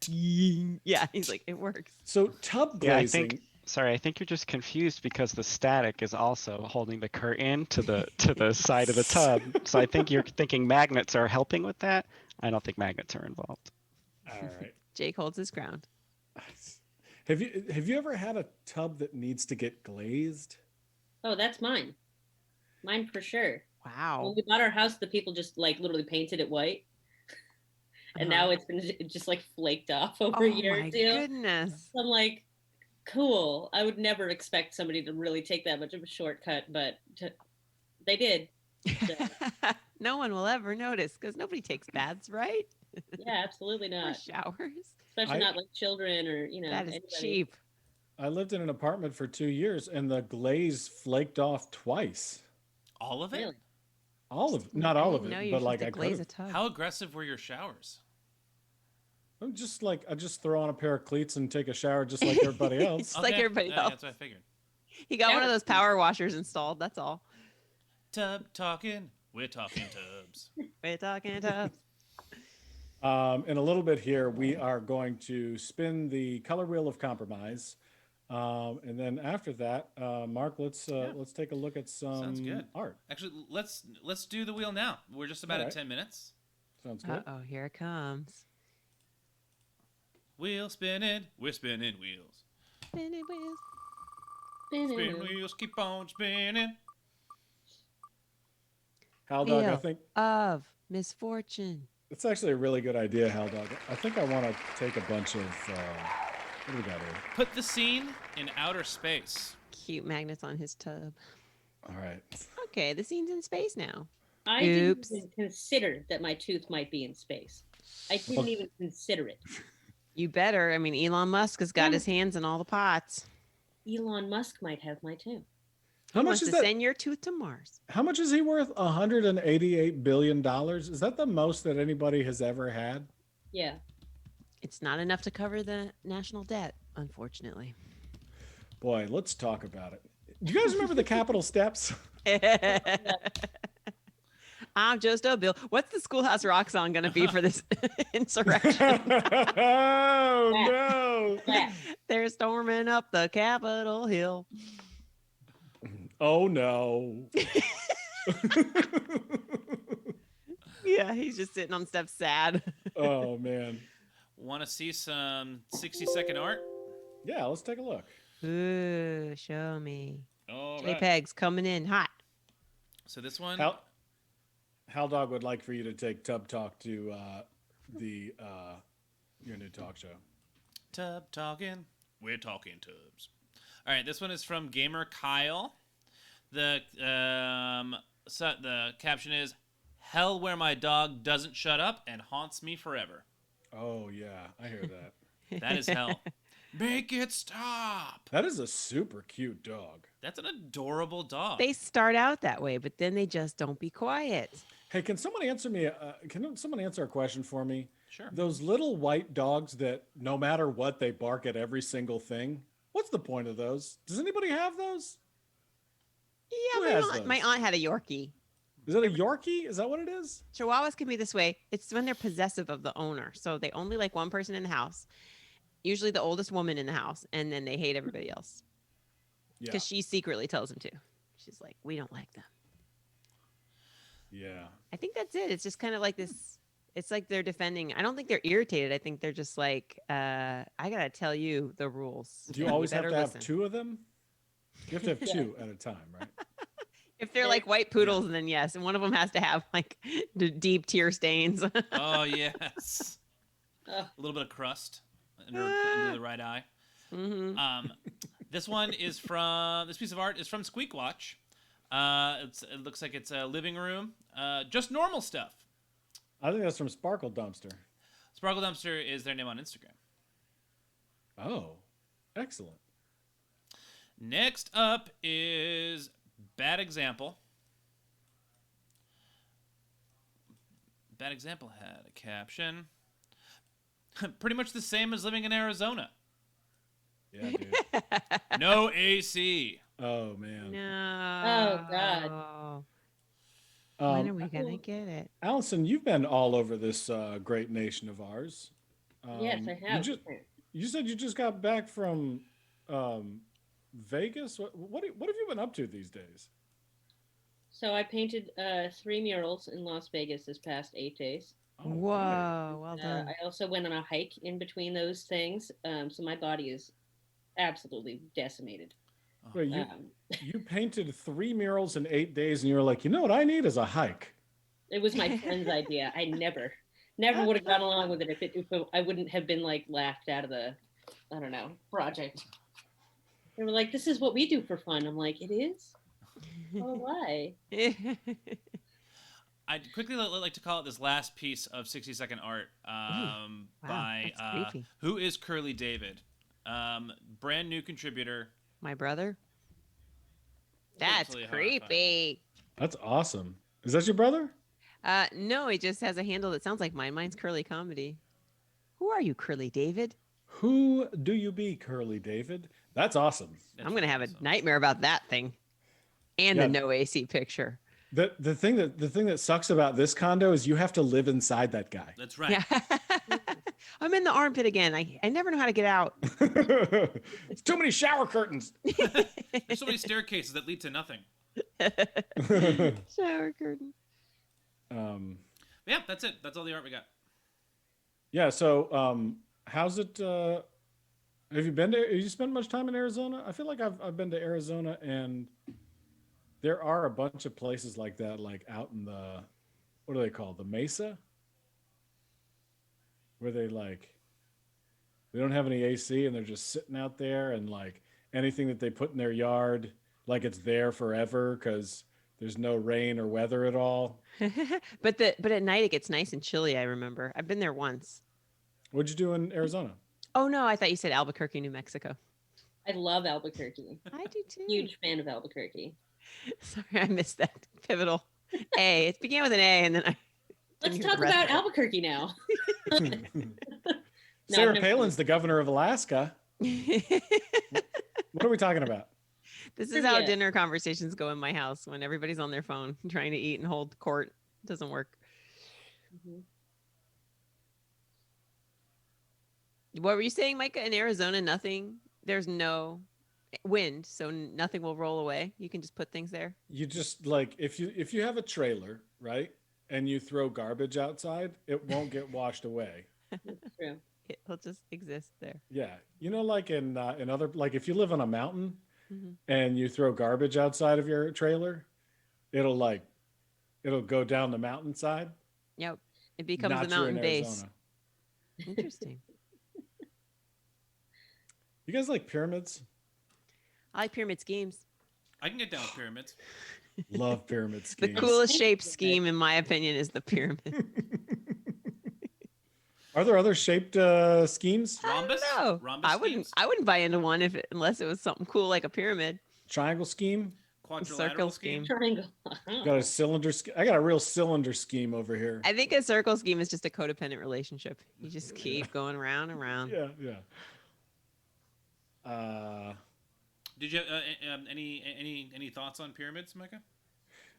Yeah, he's like, it works. So tub Yeah, glazing, I think you're just confused because the static is also holding the curtain to the side of the tub. So I think you're thinking magnets are helping with that. I don't think magnets are involved. all right. Jake holds his ground. Have you ever had a tub that needs to get glazed? Oh, that's mine. Mine for sure. When Wow. we bought our house, the people just like literally painted it white. And Uh-huh. now it's been just like flaked off over Oh a year my or two. goodness. So I'm like, cool. I would never expect somebody to really take that much of a shortcut, but they did. No one will ever notice because nobody takes baths, right? Yeah, absolutely Or not. showers. Especially I- not like children or, you know, That is anybody. cheap. I lived in an apartment for 2 years, and the glaze flaked off twice. all of it? Really? not all of No, it, you but should like I glaze could. a tub. How aggressive were your showers? I'm just like I just throw on a pair of cleats and take a shower just like everybody else. Just like everybody yeah, else. that's what I figured. He got one of those power washers installed. That's all. Tub talking. We're talking tubs. We're talking tubs. In a little bit here, we are going to spin the color wheel of compromise, and then after that, Mark, let's take a look at Sounds some good. art. Actually, let's do the wheel now. We're just about All at right. 10 minutes. Sounds good. Oh, here it comes. Wheel spinning. We're spinning wheels. Spinning wheels. Spin wheels, keep on spinning. Hal Dog, I Wheel think of misfortune. it's actually a really good idea, Hal Dog. I think I want to take a bunch of what do we got here? Put the scene in outer space. Cute magnets on his tub. All right. Okay, the scene's in space now. I Oops. didn't even consider that my tooth might be in space. I didn't even consider it. You better. I mean, Elon Musk has got Yeah. his hands in all the pots. Elon Musk might have my tooth. How He much wants is to that? send your tooth to Mars. How much is he worth? $188 billion. Is that the most that anybody has ever had? Yeah. It's not enough to cover the national debt, unfortunately. Boy, let's talk about it. Do you guys remember the Capitol steps? I'm just a bill. What's the Schoolhouse Rock song going to be for this insurrection? Oh no! Yeah. They're storming up the Capitol Hill. Oh no! Yeah, he's just sitting on steps sad. Oh man! Want to see some 60-second art? Yeah, let's take a look. Ooh, show me. All right. JPEG's coming in hot. So this one. Hal Dog would like for you to take Tub Talk to your new talk show. Tub talking. We're talking tubs. All right, this one is from Gamer Kyle. The caption is "Hell where my dog doesn't shut up and haunts me forever." Oh yeah, I hear that. That is hell. Make it stop. That is a super cute dog. That's an adorable dog. They start out that way, but then they just don't be quiet. Hey, can someone answer me? Can someone answer a question for me? Sure. Those little white dogs that no matter what they bark at every single thing. What's the point of those? Does anybody have those? Yeah, Who has those? my aunt had a Yorkie. Is it a Yorkie? Is that what it is? Chihuahuas can be this way. It's when they're possessive of the owner. So they only like one person in the house, usually the oldest woman in the house, and then they hate everybody else Yeah. because she secretly tells them to. She's like, we don't like them. Yeah. I think that's it. It's just kind of like this. It's like they're defending. I don't think they're irritated. I think they're just like, I got to tell you the rules. Do you and always have better to have listen." two of them? You have to have two at a time, right? If they're like white poodles, then yes. And one of them has to have like the deep tear stains. Oh yes. Ugh. A little bit of crust under the right eye. Mm-hmm. This piece of art is from Squeakwatch. It looks like it's a living room. Just normal stuff. I think that's from Sparkle Dumpster. Sparkle Dumpster is their name on Instagram. Oh, excellent. Next up is Bad Example. Bad Example had a caption. Pretty much the same as living in Arizona. Yeah, dude. No AC. Oh man. No. Oh, God. When are we gonna get it? Allison, you've been all over this great nation of ours. Yes, I have. You said you just got back from Vegas. What have you been up to these days? So I painted 3 murals in Las Vegas this past 8 days. Oh, okay. Whoa, well done. I also went on a hike in between those things. So my body is absolutely decimated. Wait, Um, you painted 3 murals in 8 days, and you were like, you know what I need is a hike. It was my friend's idea. I never would have gone along with it if I wouldn't have been like laughed out of the, I don't know, project. They were like, "This is what we do for fun." I'm like, "It is? Oh, why?" I'd quickly like to call it this last piece of 60-second art by that's creepy. Who is Curly David? Brand new contributor. My brother. That's Absolutely horrifying. creepy. That's awesome. Is that your brother? No, he just has a handle that sounds like mine. Mine's Curly Comedy. Who are you, Curly David? Who do you be, Curly David? That's awesome. That's I'm gonna have awesome. a nightmare about that thing, and Yeah. the no AC picture. The thing that sucks about this condo is you have to live inside that guy. That's right. Yeah. I'm in the armpit again. I never know how to get out. It's too many shower curtains. There's so many staircases that lead to nothing. Shower curtain. Yeah, that's it. That's all the art we got. Yeah. So, how's it? Have you spent much time in Arizona? I feel like I've been to Arizona, and there are a bunch of places like that, like out in the, what do they call, the Mesa, where they don't have any AC and they're just sitting out there, and like anything that they put in their yard, like it's there forever because there's no rain or weather at all. but at night it gets nice and chilly. I remember. I've been there once. What'd you do in Arizona? Oh no, I thought you said Albuquerque, New Mexico. I love Albuquerque. I do too. Huge fan of Albuquerque. Sorry, I missed that pivotal A. It began with an A, and then I. Let's didn't hear talk the rest about of it. Albuquerque now. Sarah never- Palin's the governor of Alaska. What are we talking about? This is how Trivia. dinner conversations go in my house when everybody's on their phone trying to eat and hold court. It doesn't work. Mhm. What were you saying, Micah? In Arizona, nothing. There's no wind, so nothing will roll away. You can just put things there. You just like if you have a trailer, right, and you throw garbage outside, it won't get washed away. That's true. It'll just exist there. Yeah, like in other, like if you live on a mountain Mhm. and you throw garbage outside of your trailer, it'll go down the mountainside. Yep. It becomes Not a true in mountain base. Arizona. Interesting. You guys like pyramids? I like pyramid schemes. I can get down with pyramids. Love pyramid The schemes. coolest shaped scheme, in my opinion, is the pyramid. Are there other shaped schemes? Rhombus? I don't know. Rhombus schemes? I wouldn't buy into one unless it was something cool like a pyramid. Triangle scheme? Quadrilateral circle scheme? scheme. Triangle. Got a cylinder. I got a real cylinder scheme over here. I think a circle scheme is just a codependent relationship. You just keep going around and around. Yeah, yeah. Did you any thoughts on pyramids, Micah?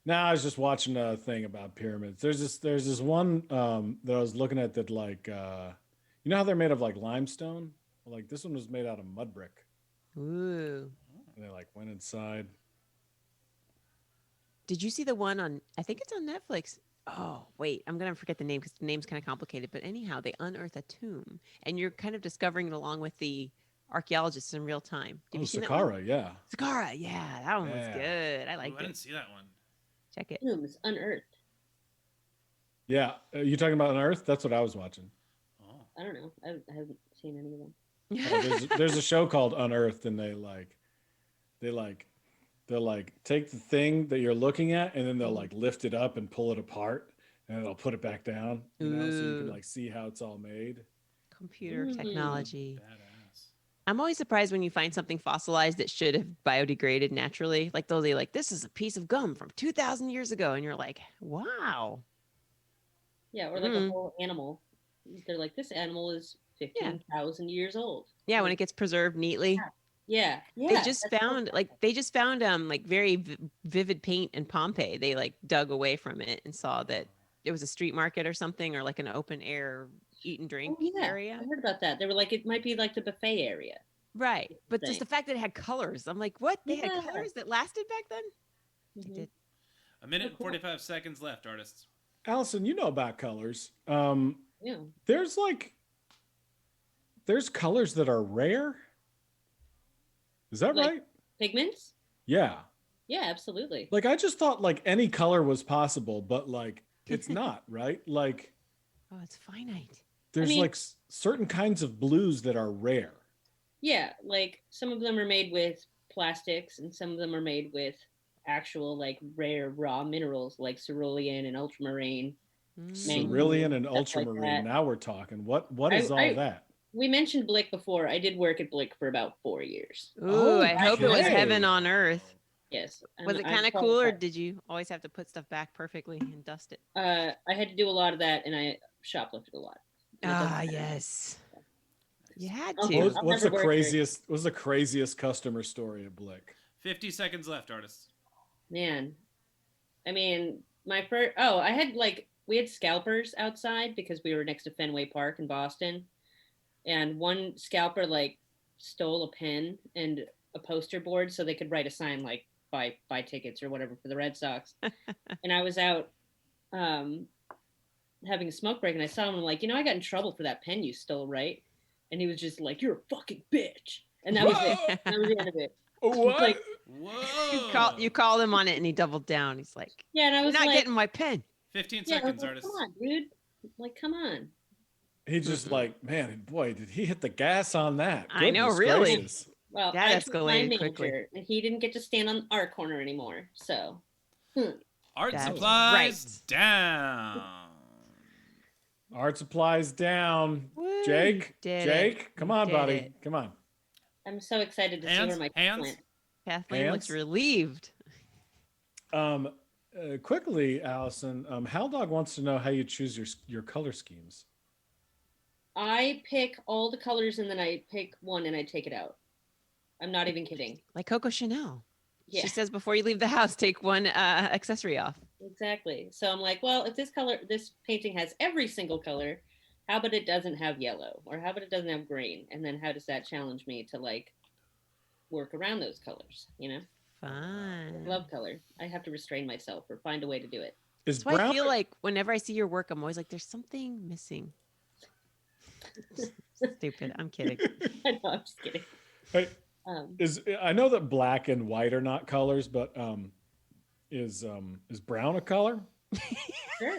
No, I was just watching a thing about pyramids. There's this one that I was looking at that like you know how they're made of like limestone? Well, like this one was made out of mud brick. Ooh. And they like went inside. Did you see the one on, I think it's on Netflix. Oh, wait, I'm going to forget the name because the name's kind of complicated. But anyhow, they unearth a tomb and you're kind of discovering it along with the archaeologists in real time. Did you see that one? Saqqara, yeah. Saqqara, yeah, that one was Yeah. good. I Ooh, liked I didn't it. see that one. Check it. Tombs unearthed. Yeah. You talking about on Earth? That's what I was watching. Oh. I don't know. I haven't seen any of them. There's a show called Unearthed, and they'll take the thing that you're looking at, and then they'll like lift it up and pull it apart, and they'll put it back down. So you can Ooh. like see how it's all made. Computer Mm. technology. Badass. I'm always surprised when you find something fossilized that should have biodegraded naturally. Like those, they like, this is a piece of gum from 2,000 years ago. And you're like, wow. Yeah, or like Mhm. a whole animal. They're like, this animal is 15,000 years old. Yeah, when it gets preserved neatly. Yeah, yeah. They just that's so found like very vivid paint in Pompeii. They like dug away from it and saw that it was a street market or something, or like an open air eat and drink Oh, yeah. area. I heard about that. They were like, it might be like the buffet area. Right. But just thing. the fact that it had colors. I'm like, what? They had Yeah. colors that lasted back then? They Mhm. did. A minute and cool. 45 seconds left, artists. Allison, you know about colors. Yeah. There's colors that are rare. Is that Like- right? Pigments? Yeah. Yeah, absolutely. Like I just thought like any color was possible, but like it's not, right? Like Oh, it's finite. there's mean- like certain kinds of blues that are rare. Yeah, like some of them are made with plastics and some of them are made with actual like rare raw minerals like cerulean and ultramarine. Mm. Manganese, Cerulean and stuff like ultramarine. that. Now we're talking. What is all I- that? We mentioned Blick before. I did work at Blick for about 4 years. Ooh, I hope it was Okay. heaven on earth. Yes. Was and it I kind of call cool, or that. did you always have to put stuff back perfectly and dust it? I had to do a lot of that, and I shoplifted a lot. And it doesn't Ah, matter. yes. You had I'll- to. What's never the work craziest? What's the craziest customer story at Blick? 50 seconds left, artists. Man, I mean, my first. Oh, I had we had scalpers outside because we were next to Fenway Park in Boston, and one scalper stole a pen and a poster board so they could write a sign like buy tickets or whatever for the Red Sox. And I was out having a smoke break, and I saw him. I'm like, I got in trouble for that pen you stole, right? And he was just like, "You're a fucking bitch," and that was it. That was the end of it. What? Like, Whoa. You called him on it, and he doubled down. He's like, yeah, and I "You're was not like, getting my pen." 15 yeah, I was seconds, like, artists. come on, dude. Like, come on. He just man, boy, did he hit the gas on that? I know, Goodness really. gracious. Well, That I took my escalated quickly. manager, and he didn't get to stand on our corner anymore. So, Art That's supplies right. down. Art supplies down. Woo, Jake, you did Jake, it. come You on, did buddy, it. come on. I'm so excited to see Hands, where my hands. went. Kathleen looks Hands? relieved. Quickly, Allison, Hal Dog wants to know how you choose your color schemes. I pick all the colors, and then I pick one, and I take it out. I'm not even kidding. Like Coco Chanel. Yeah, She says before you leave the house, take one accessory off. exactly. So I'm like, well, if this painting has every single color, how about it doesn't have yellow, or how about it doesn't have green? And then how does that challenge me to work around those colors? I Fun. love color. I have to restrain myself or find a way to do it. Is That's why brown? I feel like whenever I see your work, I'm always like, there's something missing. Stupid. I'm kidding. I know, I'm just kidding. Hey, Um, I know that black and white are not colors, but is brown a color? sure.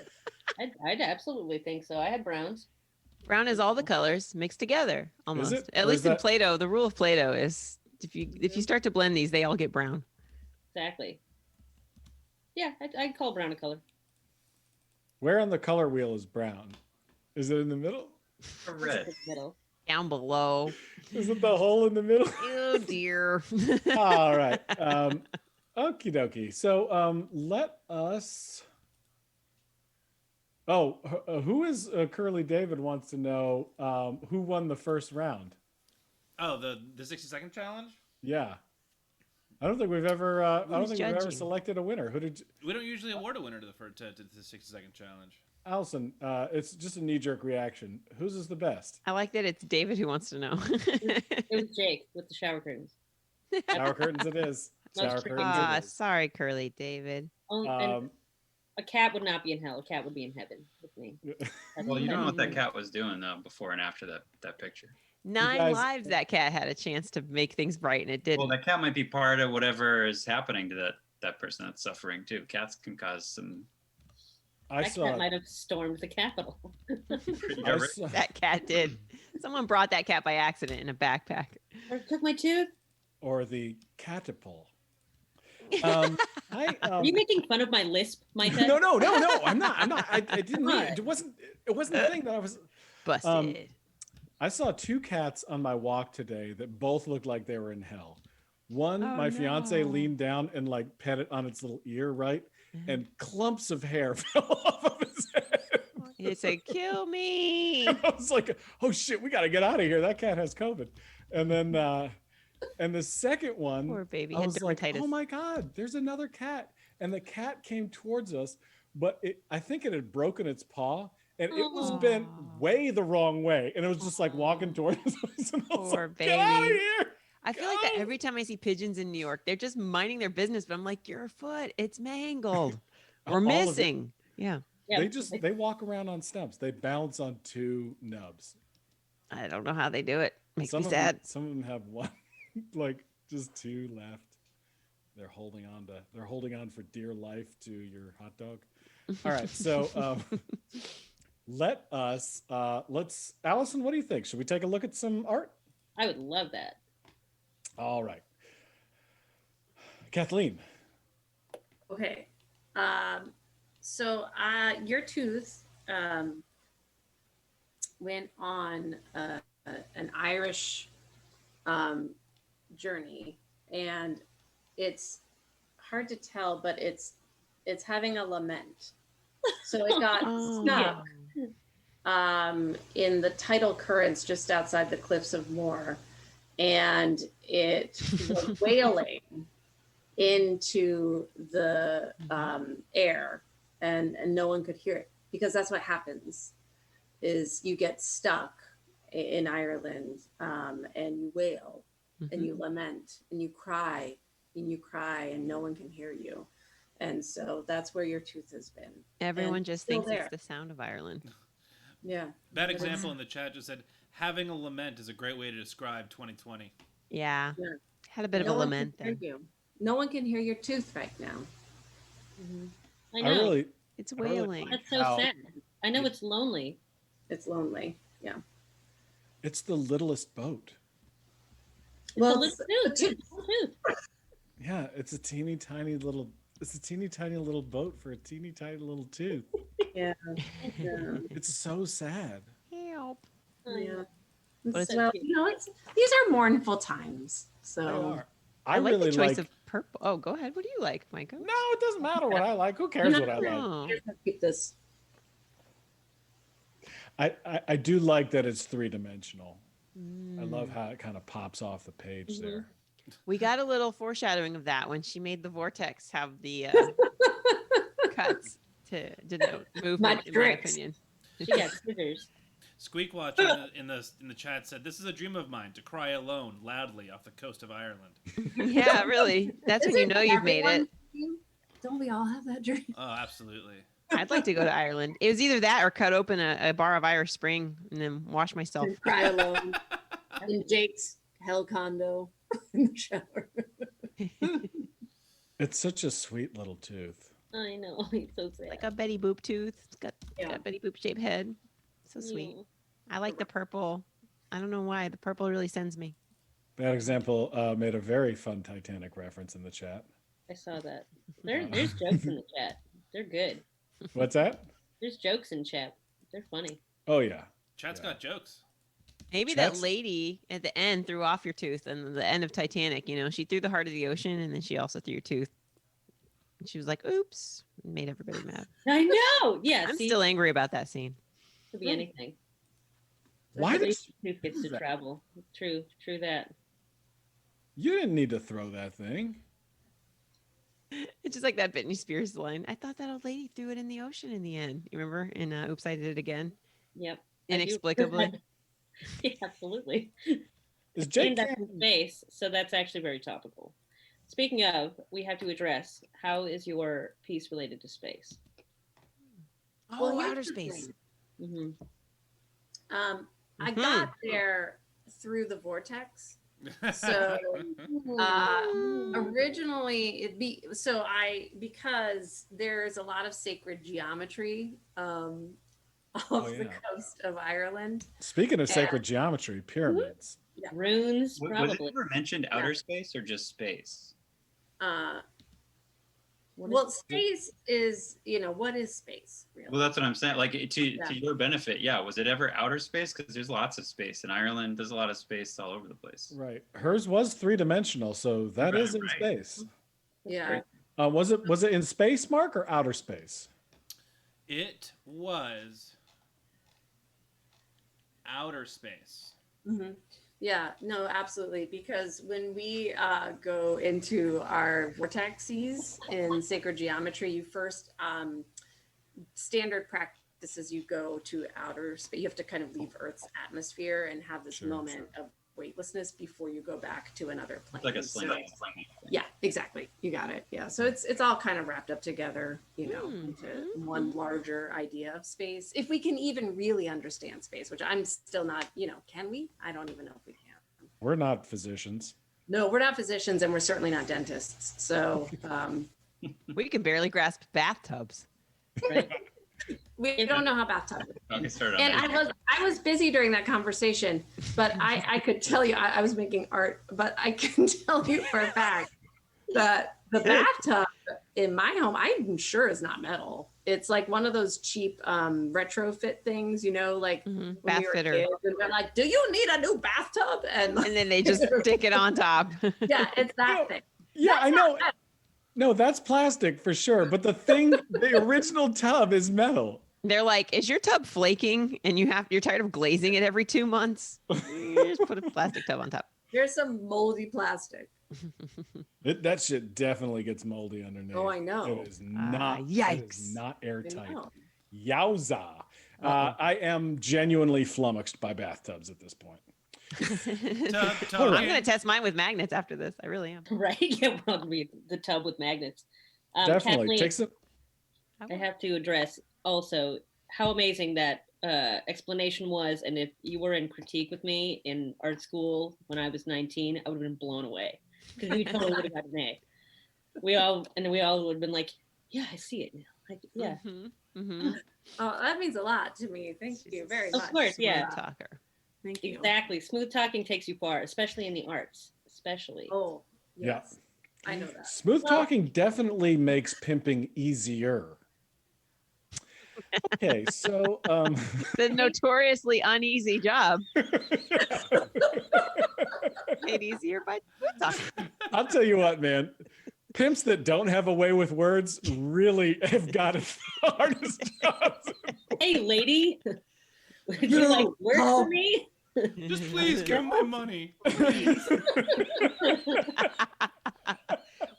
I'd absolutely think so. I had browns. Brown is all the colors mixed together, almost. it? At Or least is in that- Play-Doh, the rule of Play-Doh is if you start to blend these, they all get brown. Exactly. Yeah, I'd call brown a color. Where on the color wheel is brown? Is it in the middle? Or red. Middle. Down below. Is it the hole in the middle? Oh dear. All right. Okie dokie. So let us. Oh, who is Curly David wants to know who won the first round? Oh, the 60-second challenge? Yeah. I don't think we've ever. I don't Who's think we've ever judging? selected a winner. Who did? We don't usually award a winner to the 60-second challenge. Allison, it's just a knee-jerk reaction. Whose is the best? I like that it's David who wants to know. It was Jake with the shower curtains. Shower curtains. It is. Shower Most curtains. Ah, It is. sorry, Curly David. And a cat would not be in hell. A cat would be in heaven with me. Well, you don't know what that cat was doing though before and after that picture. 9 guys- lives that cat had a chance to make things bright, and it didn't. Well, that cat might be part of whatever is happening to that person that's suffering too. Cats can cause some. I That saw. cat might have stormed the Capitol. I Right? saw- That cat did. Someone brought that cat by accident in a backpack. Or took my tooth. or the catapult. Are you making fun of my lisp, Micah? No, I'm not. I didn't mean it. It wasn't the thing that I was. Busted. I saw 2 cats on my walk today that both looked like they were in hell. One, Oh, my fiance no. leaned down and pet it on its little ear, right? Mhm. And clumps of hair fell off of his head. It said, "Kill me." I was like, oh shit, we got to get out of here. That cat has COVID. And then, and the second one, Poor baby I had was like, dermatitis. oh my God, there's another cat. And the cat came towards us, but I think it had broken its paw and it was bent Aw. way the wrong way. And it was just like walking towards us. And I was Poor like, get out of baby. here. I feel like that Go. every time I see pigeons in New York, they're just minding their business, but I'm like, your foot, it's mangled or All of it. missing. Yeah. Yeah, They walk around on stumps. They balance on 2 nubs. I don't know how they do it. Makes me Some sad. of them have one, just 2 left. They're holding on for dear life to your hot dog. All right, so let's Allison, what do you think? Should we take a look at some art? I would love that. All right, Kathleen. Okay. So your tooth went on an Irish journey, and it's hard to tell, but it's having a lament. So it got Oh. stuck in the tidal currents just outside the cliffs of Moher, and it was wailing into the air, and no one could hear it, because that's what happens is you get stuck in Ireland, and you wail and you lament and you cry and no one can hear you. And so that's where your tooth has been. Everyone And just still thinks there. it's the sound of Ireland. Yeah. That example in the chat just said, having a lament is a great way to describe 2020. Yeah. Yeah. Had a bit of No a one lament can hear there. you. No one can hear your tooth right now. I I know. really, It's I really wailing. That's so how- sad. I know it's lonely. It's lonely. Yeah. it's the littlest boat. Well, It's a little tooth. It's a little tooth. Yeah, it's a teeny tiny little boat for a teeny tiny little tooth. yeah. Yeah. It's so sad. Help. Yeah. But it's- Well, these are mournful times. They So are. I like really the choice of purple. Oh, go ahead. What do you like, Micah? No, it doesn't matter what I like. Who cares what I like? Oh. here's how to keep this. I do like that it's three-dimensional. I love how it kind of pops off the page there. We got a little foreshadowing of that when she made the vortex have the cuts to denote movement, in my tricks. opinion. She got scissors. Squeakwatch in the chat said, "This is a dream of mine to cry alone loudly off the coast of Ireland." Yeah, really. That's when you Isn't know you've made it. everyone's dream? Don't we all have that dream? Oh, absolutely. I'd like to go to Ireland. It was either that or cut open a bar of Irish Spring and then wash myself. And cry alone in Jake's hell condo in the shower. It's such a sweet little tooth. I know. He's so sad. Like a Betty Boop tooth. It's got Yeah. a Betty Boop shaped head. So sweet. Yeah. I like the purple. I don't know why. The purple really sends me. That example made a very fun Titanic reference in the chat. I saw that. There's jokes in the chat. They're good. What's that? There's jokes in chat. They're funny. Oh yeah. Chat's Yeah. got jokes. Maybe Chats- that lady at the end threw off your tooth and the end of Titanic, she threw the heart of the ocean and then she also threw your tooth. And she was like, oops, and made everybody mad. I know. Yeah. I'm see, still angry about that scene. could be anything. Why At did least the tooth gets do to that? travel. True that. You didn't need to throw that thing. It's just like that Britney Spears line. I thought that old lady threw it in the ocean in the end. You remember? In Oops, I Did It Again. Yep. I do- Inexplicably. Yeah, absolutely. Is And Jake that's in space, so that's actually very topical. Speaking of, we have to address, how is your piece related to space? Oh, here's outer the space. thing. Hmm. I Mhm. got there through the vortex. So originally because there's a lot of sacred geometry off the yeah. coast of Ireland. Speaking of sacred geometry, pyramids. Runes, Was probably. it ever mentioned outer space or just space? What Well, is- space is, what is space really? Well, that's what I'm saying. Like to Yeah. your benefit, yeah. Was it ever outer space? Because there's lots of space in Ireland. There's a lot of space all over the place. Right. Hers was three-dimensional, so that Right, is in right. space. Yeah. Was it in space, Mark, or outer space? It was outer space. Mhm. Yeah, no, absolutely. Because when we go into our vortexes in sacred geometry, you first, standard practice is you go to outer space. You have to kind of leave Earth's atmosphere and have this Sure, moment of weightlessness before you go back to another plane. It's like a So- sling. yeah, exactly. You got it. Yeah. So it's all kind of wrapped up together, Mm, into one larger idea of space. If we can even really understand space, which I'm still not, can we? I don't even know if we can. We're not physicians. No, we're not physicians and we're certainly not dentists. So We can barely grasp bathtubs. Right? we don't know how bathtub is. Okay, start on And that. I was busy during that conversation, but I could tell you I was making art, but I can tell you for a fact that the bathtub in my home, I'm sure is not metal. It's like one of those cheap retrofit things, like Mhm. when Bath we were fitter. kids, and they're like, "Do you need a new bathtub?" And And then they just stick it on top. yeah, it's that thing. Yeah, I know. No, that's plastic for sure. But the original tub is metal. They're like, is your tub flaking and you're tired of glazing it every 2 months? Just put a plastic tub on top. Here's some moldy plastic. That shit definitely gets moldy underneath. Oh, I know. It is not. It yikes. is not airtight. know. Yowza. I am genuinely flummoxed by bathtubs at this point. Tub I'm going to test mine with magnets after this. I really am. Right? Yeah, well, the tub with magnets. Definitely. Kathleen, Take some. I have to address also how amazing that explanation was. And if you were in critique with me in art school when I was 19, I would have been blown away because we totally would have got an A. We all would have been like, yeah, I see it now. Yeah. Oh, that means a lot to me. Thank you very much. Of course, yeah. Talker. Thank you. Exactly. Smooth talking takes you far, especially in the arts. Especially. Oh, Yeah. yes. I know that. Smooth talking definitely makes pimping easier. Okay, so The notoriously uneasy job made easier by talking. I'll tell you what, man. Pimps that don't have a way with words really have got it the hardest jobs. Hey, lady. Would you like work for me? Just please give me my money. Please.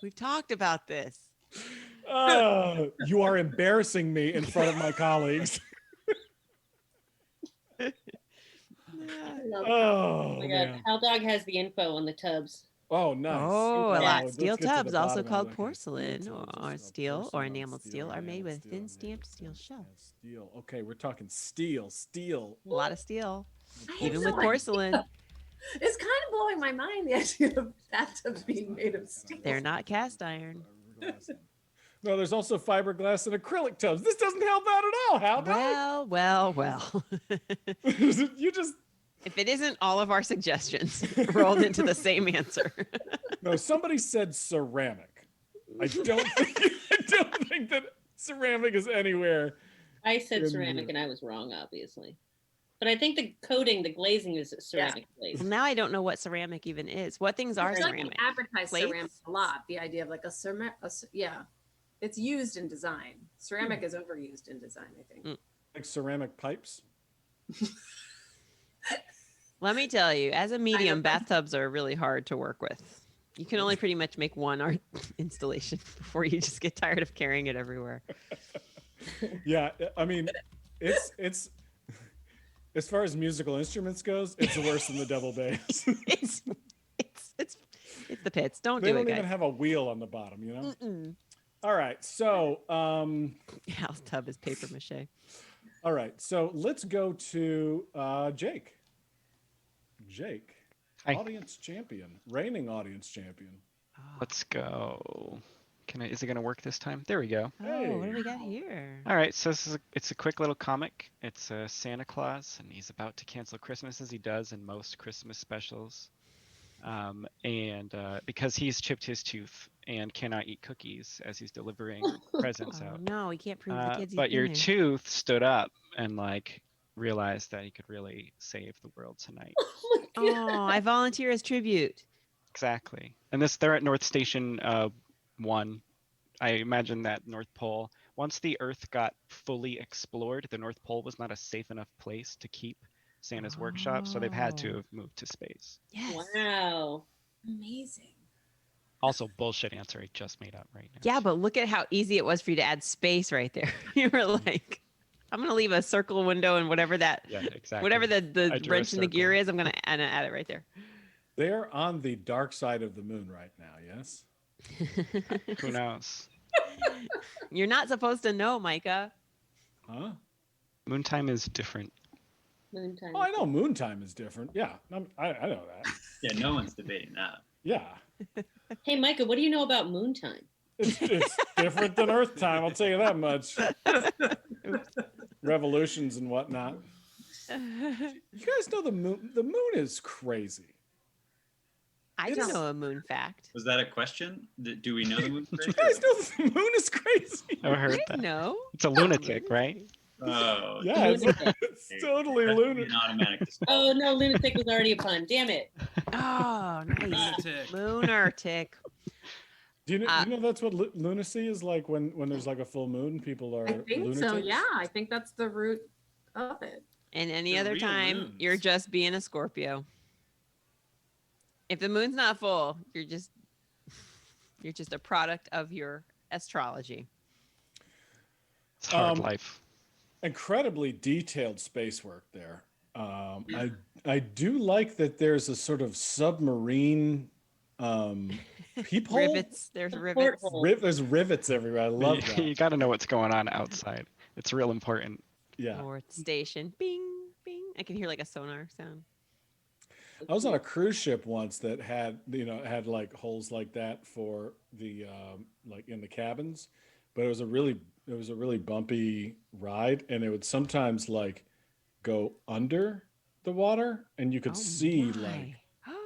We've talked about this. You are embarrassing me in front of my colleagues. Oh, my God. man. Hal Dog has the info on the tubs. Oh, nice. Oh, a Yeah. lot. Let's Steel get to the tubs, also bottom of called it. porcelain Steel or tubs, steel or porcelain, enameled steel, are made with thin stamped steel shell. Steel. Okay, we're talking steel. A lot of steel, I have even no with porcelain. idea. It's kind of blowing my mind, the idea of bathtubs being made of steel. They're not cast iron. No, there's also fiberglass and acrylic tubs. This doesn't help out at all. How about Well. you just If it isn't all of our suggestions rolled into the same answer. no. Somebody said ceramic. I don't think that ceramic is anywhere. I said In ceramic here. and I was wrong, obviously. But I think the coating, the glazing is ceramic glaze. Well, now I don't know what ceramic even is. What things are It's like ceramic? advertise Plates? ceramic a lot. The idea of like yeah, it's used in design. Ceramic is overused in design, I think. Like ceramic pipes. Let me tell you, as a medium, know. bathtubs are really hard to work with. You can only pretty much make one art installation before you just get tired of carrying it everywhere. Yeah, I mean, it's as far as musical instruments goes, it's worse than the double bass. it's the pits. Don't They do don't it, even guys. have a wheel on the bottom, you know. Mm-mm. All right, so Hal's tub is paper mache. all right, so let's go to Jake. Jake, Hi. audience champion, reigning audience champion. Let's go. Is it gonna work this time? There we go. Oh, what do we got here? All right, so it's a quick little comic. It's Santa Claus, and he's about to cancel Christmas as he does in most Christmas specials. And because he's chipped his tooth and cannot eat cookies as he's delivering presents Oh, out. no, he can't prove the kids. But your tooth stood up and like realized that he could really save the world tonight. Oh, I volunteer as tribute. Exactly. And they're at North Station 1. I imagine that North Pole, once the Earth got fully explored, the North Pole was not a safe enough place to keep Santa's workshop, so they've had to have moved to space. Yes. Wow. Amazing. Also, bullshit answer I just made up right now. Yeah, but look at how easy it was for you to add space right there. You were like, I'm gonna leave a circle window and whatever Exactly. whatever I the drew a wrench in the gear circle. is, I'm gonna add it right there. They're on the dark side of the moon right now. Yes. Who knows? You're not supposed to know, Micah. Huh? Moontime is different. Moontime. Oh, I know moon time is different. Yeah, I know that. Yeah, no one's debating that. Yeah, Hey, Micah, what do you know about moontime? it's different than Earth time. I'll tell you that much. Revolutions and whatnot. You guys know the moon? The moon is crazy. I don't know a moon fact. Was that a question? Do we know the moon? You guys know the moon is crazy. Never heard that. No. It's a lunatic, right? Oh, Yeah, it's totally that's lunatic. an automatic disqual- Oh, no, lunatic was already a pun. Damn it. Oh, nice. Lunatic. Lunatic. Do you know that's what lunacy is like when there's like a full moon? People are I think lunatics? so. Yeah, I think that's the root of it. And any They're other real time, you're loons. just being a Scorpio. If the moon's not full, you're just a product of your astrology. It's hard Um, life. Incredibly detailed space work there. I do like that there's a sort of submarine peephole. Rivets. There's A rivets. porthole. There's rivets everywhere. I love that. You got to know what's going on outside. It's real important. Yeah. North Station. Bing, bing. I can hear like a sonar sound. I was on a cruise ship once that had like holes like that for the like in the cabins, but it was a really bumpy ride, and it would sometimes like go under the water, and you could see like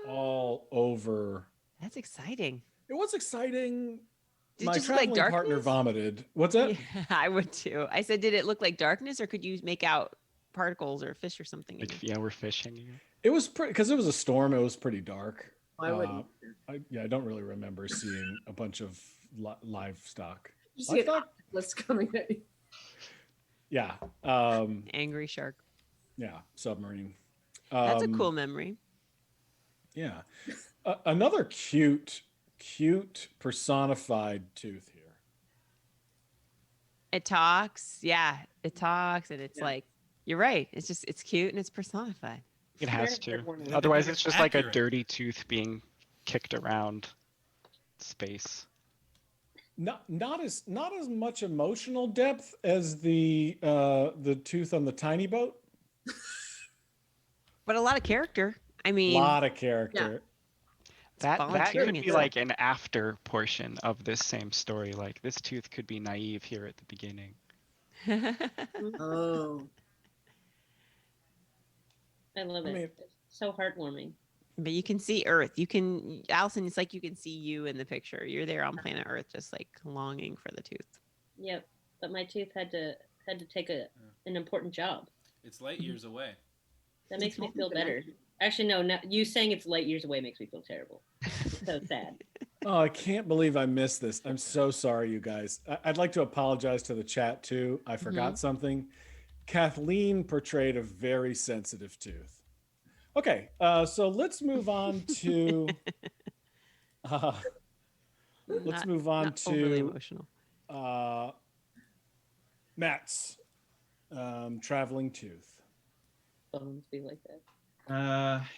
all over. That's exciting. It was exciting. Did it My just look like traveling partner darkness? vomited. What's that? Yeah, I would too. I said, did it look like darkness, or could you make out particles or fish or something? in Like, it? yeah, we're fishing. It was pretty because it was a storm. It was pretty dark. I wouldn't. I don't really remember seeing a bunch of livestock. You see an Livestock? octopus coming at you. Yeah. Angry shark. Yeah. Submarine. That's a cool memory. Yeah. Another cute personified tooth here. It talks. Yeah, it talks, and it's like, you're right. It's cute and it's personified. It has Very to. heartwarming. Otherwise, it's just like a Accurate. dirty tooth being kicked around space. Not as much emotional depth as the tooth on the tiny boat. But a lot of character. I A mean, lot of character. That volunteering could be itself. like an after portion of this same story. Like, this tooth could be naive here at the beginning. Oh. I love I it. mean- It's so heartwarming. but you can see Earth. Allison, it's like you can see you in the picture. You're there on planet Earth, just like longing for the tooth. Yep. But my tooth had to take an important job. It's light years away. That makes me feel better. Actually, no, you saying it's light years away makes me feel terrible. It's so sad. Oh, I can't believe I missed this. I'm so sorry, you guys. I'd like to apologize to the chat too. I forgot something. Kathleen portrayed a very sensitive tooth. Okay, so let's move on to. Let's move on Not overly to emotional. Matt's traveling tooth. Bones be like that.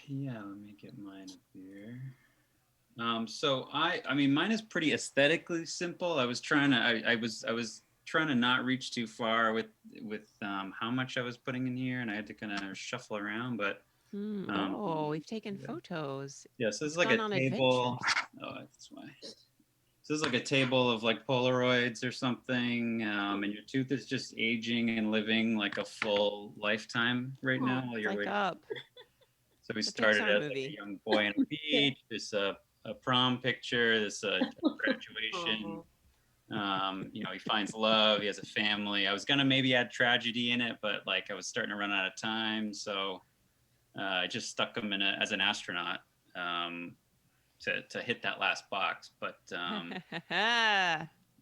Yeah, let me get mine up here. So I mean, mine is pretty aesthetically simple. I was trying to not reach too far with how much I was putting in here, and I had to kind of shuffle around. But We've taken photos. yeah, so this is It's like gone a on table. Oh, that's why. So this is like a table of like Polaroids or something, and your tooth is just aging and living like a full lifetime right now while you're Like waiting. up. So we The started Pixar as like movie. a young boy on a beach. This a prom picture. This graduation. He finds love. He has a family. I was gonna maybe add tragedy in it, but like I was starting to run out of time, so I just stuck him in as an astronaut to hit that last box. But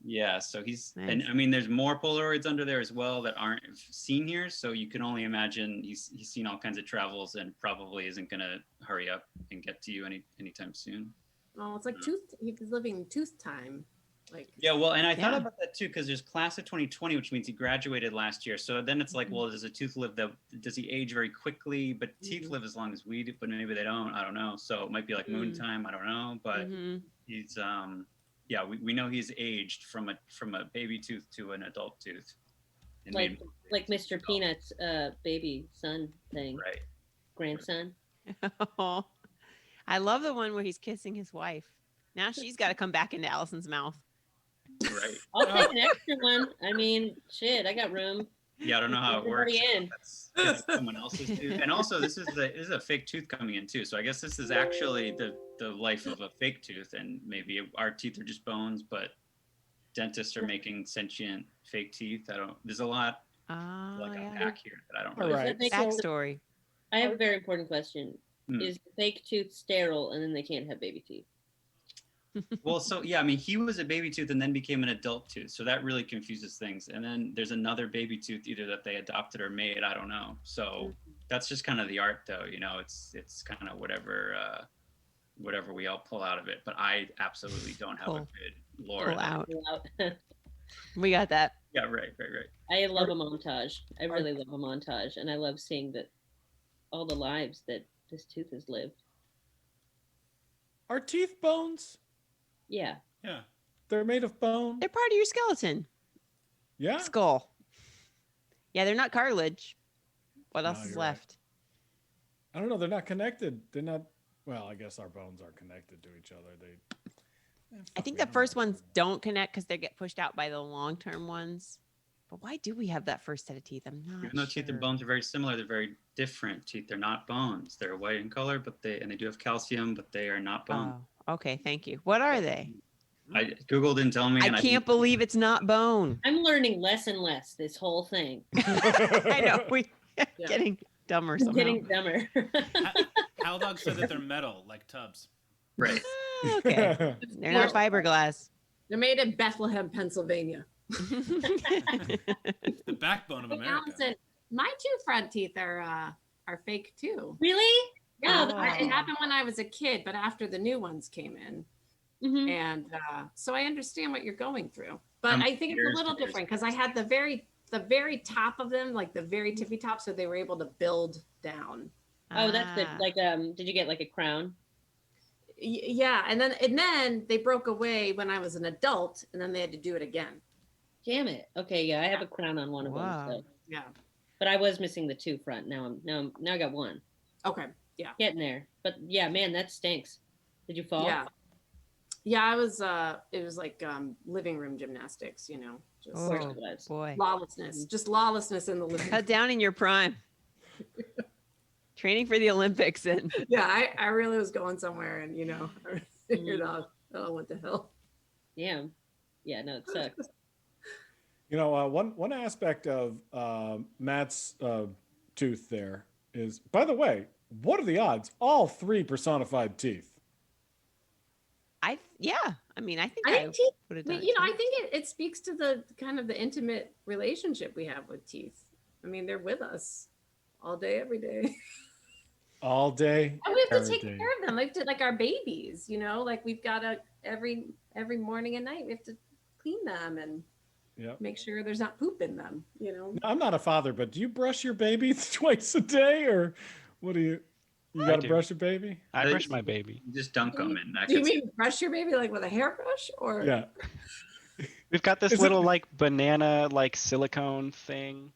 yeah, so he's and Nice. I mean, there's more Polaroids under there as well that aren't seen here. So you can only imagine he's seen all kinds of travels and probably isn't gonna hurry up and get to you anytime soon. Oh, it's like tooth. He's living tooth time. Like Yeah, well, and I thought Yeah. about that too because there's class of 2020, which means he graduated last year. So then it's like, well, does a tooth live? Does he age very quickly? But teeth live as long as we do, but maybe they don't. I don't know. So it might be like moon time. I don't know. But he's yeah, we know he's aged from a baby tooth to an adult tooth. And Like maybe- like Mr. Peanut's baby son thing. right. Grandson. Oh, I love the one where he's kissing his wife. Now she's got to come back into Allison's mouth. Right. I'll take an extra one. I mean, shit, I got room. Yeah, I don't know how it works. Everybody in. That's someone else's tooth. And also, this is a fake tooth coming in too. So I guess this is actually the life of a fake tooth, and maybe our teeth are just bones, but dentists are making sentient fake teeth. There's a lot Oh, like yeah. unpack here that I don't All really. right. That makes Backstory. I have a very important question. Hmm. Is the fake tooth sterile and then they can't have baby teeth? Well, so yeah, I mean, he was a baby tooth and then became an adult tooth, so that really confuses things. And then there's another baby tooth either that they adopted or made, I don't know. So that's just kind of the art, though. It's kind of whatever we all pull out of it. But I absolutely don't have a good lore. Pull out. We got that. Yeah, right. I love a montage. I really love a montage, and I love seeing that all the lives that this tooth has lived. Are teeth bones? Yeah. Yeah. They're made of bone? They're part of your skeleton. Yeah. Skull. Yeah, they're not cartilage. What else No, is you're left? I don't know. They're not connected. They're not. Well, I guess our bones are connected to each other. I think the first ones don't connect because they get pushed out by the long-term ones. But why do we have that first set of teeth? I'm not Even though teeth and bones are very similar, they're very different teeth. They're not bones. They're white in color, but they do have calcium, but they are not bone. Oh, okay. Thank you. What are they? Google didn't tell me. I can't believe it's not bone. I'm learning less and less this whole thing. I know. We getting dumber somehow. Getting dumber. Cow Dog said that they're metal, like tubs. Right. Okay. They're not fiberglass. They're made in Bethlehem, Pennsylvania. The backbone of Hey, America. Allison, my two front teeth are fake too. Really? Yeah, Oh. it happened when I was a kid, but after the new ones came in, Mm-hmm. and so I understand what you're going through. But I'm I think it's curious a little to different because I had the very top of them, like the very tippy top, so they were able to build down. Oh, that's good. Ah. Like, did you get like a crown? Yeah, and then they broke away when I was an adult, and then they had to do it again. Damn it. Okay, yeah, I have a crown on one of Wow. them. So. Yeah. But I was missing the two front. Now I got one. Okay. Yeah. Getting there. But yeah, man, that stinks. Did you fall? Yeah. Yeah, I was. It was like living room gymnastics, you know, just Oh, course it was. boy. lawlessness, just lawlessness in the living room. Cut down in your prime. Training for the Olympics and Yeah, I really was going somewhere, and you know, I figured out, oh, what the hell. Yeah. Yeah, no, it sucks. You know, one aspect of Matt's tooth there is, by the way, what are the odds? All three personified teeth. I mean, I think I I think teeth, would have I done mean, you know, it I think it speaks to the kind of the intimate relationship we have with teeth. I mean, they're with us all day, every day. All day. And we have to every take day. care of them. We have to, like our babies, you know, like we've got to every morning and night we have to clean them and Yep. make sure there's not poop in them, you know. I'm not a father, but do you brush your baby twice a day, or what do you? You I got to do. brush your baby? I They brush just- my baby. You just dunk them and that Do you gets- mean brush your baby like with a hairbrush or? Yeah. We've got this Is it- little like banana like silicone thing.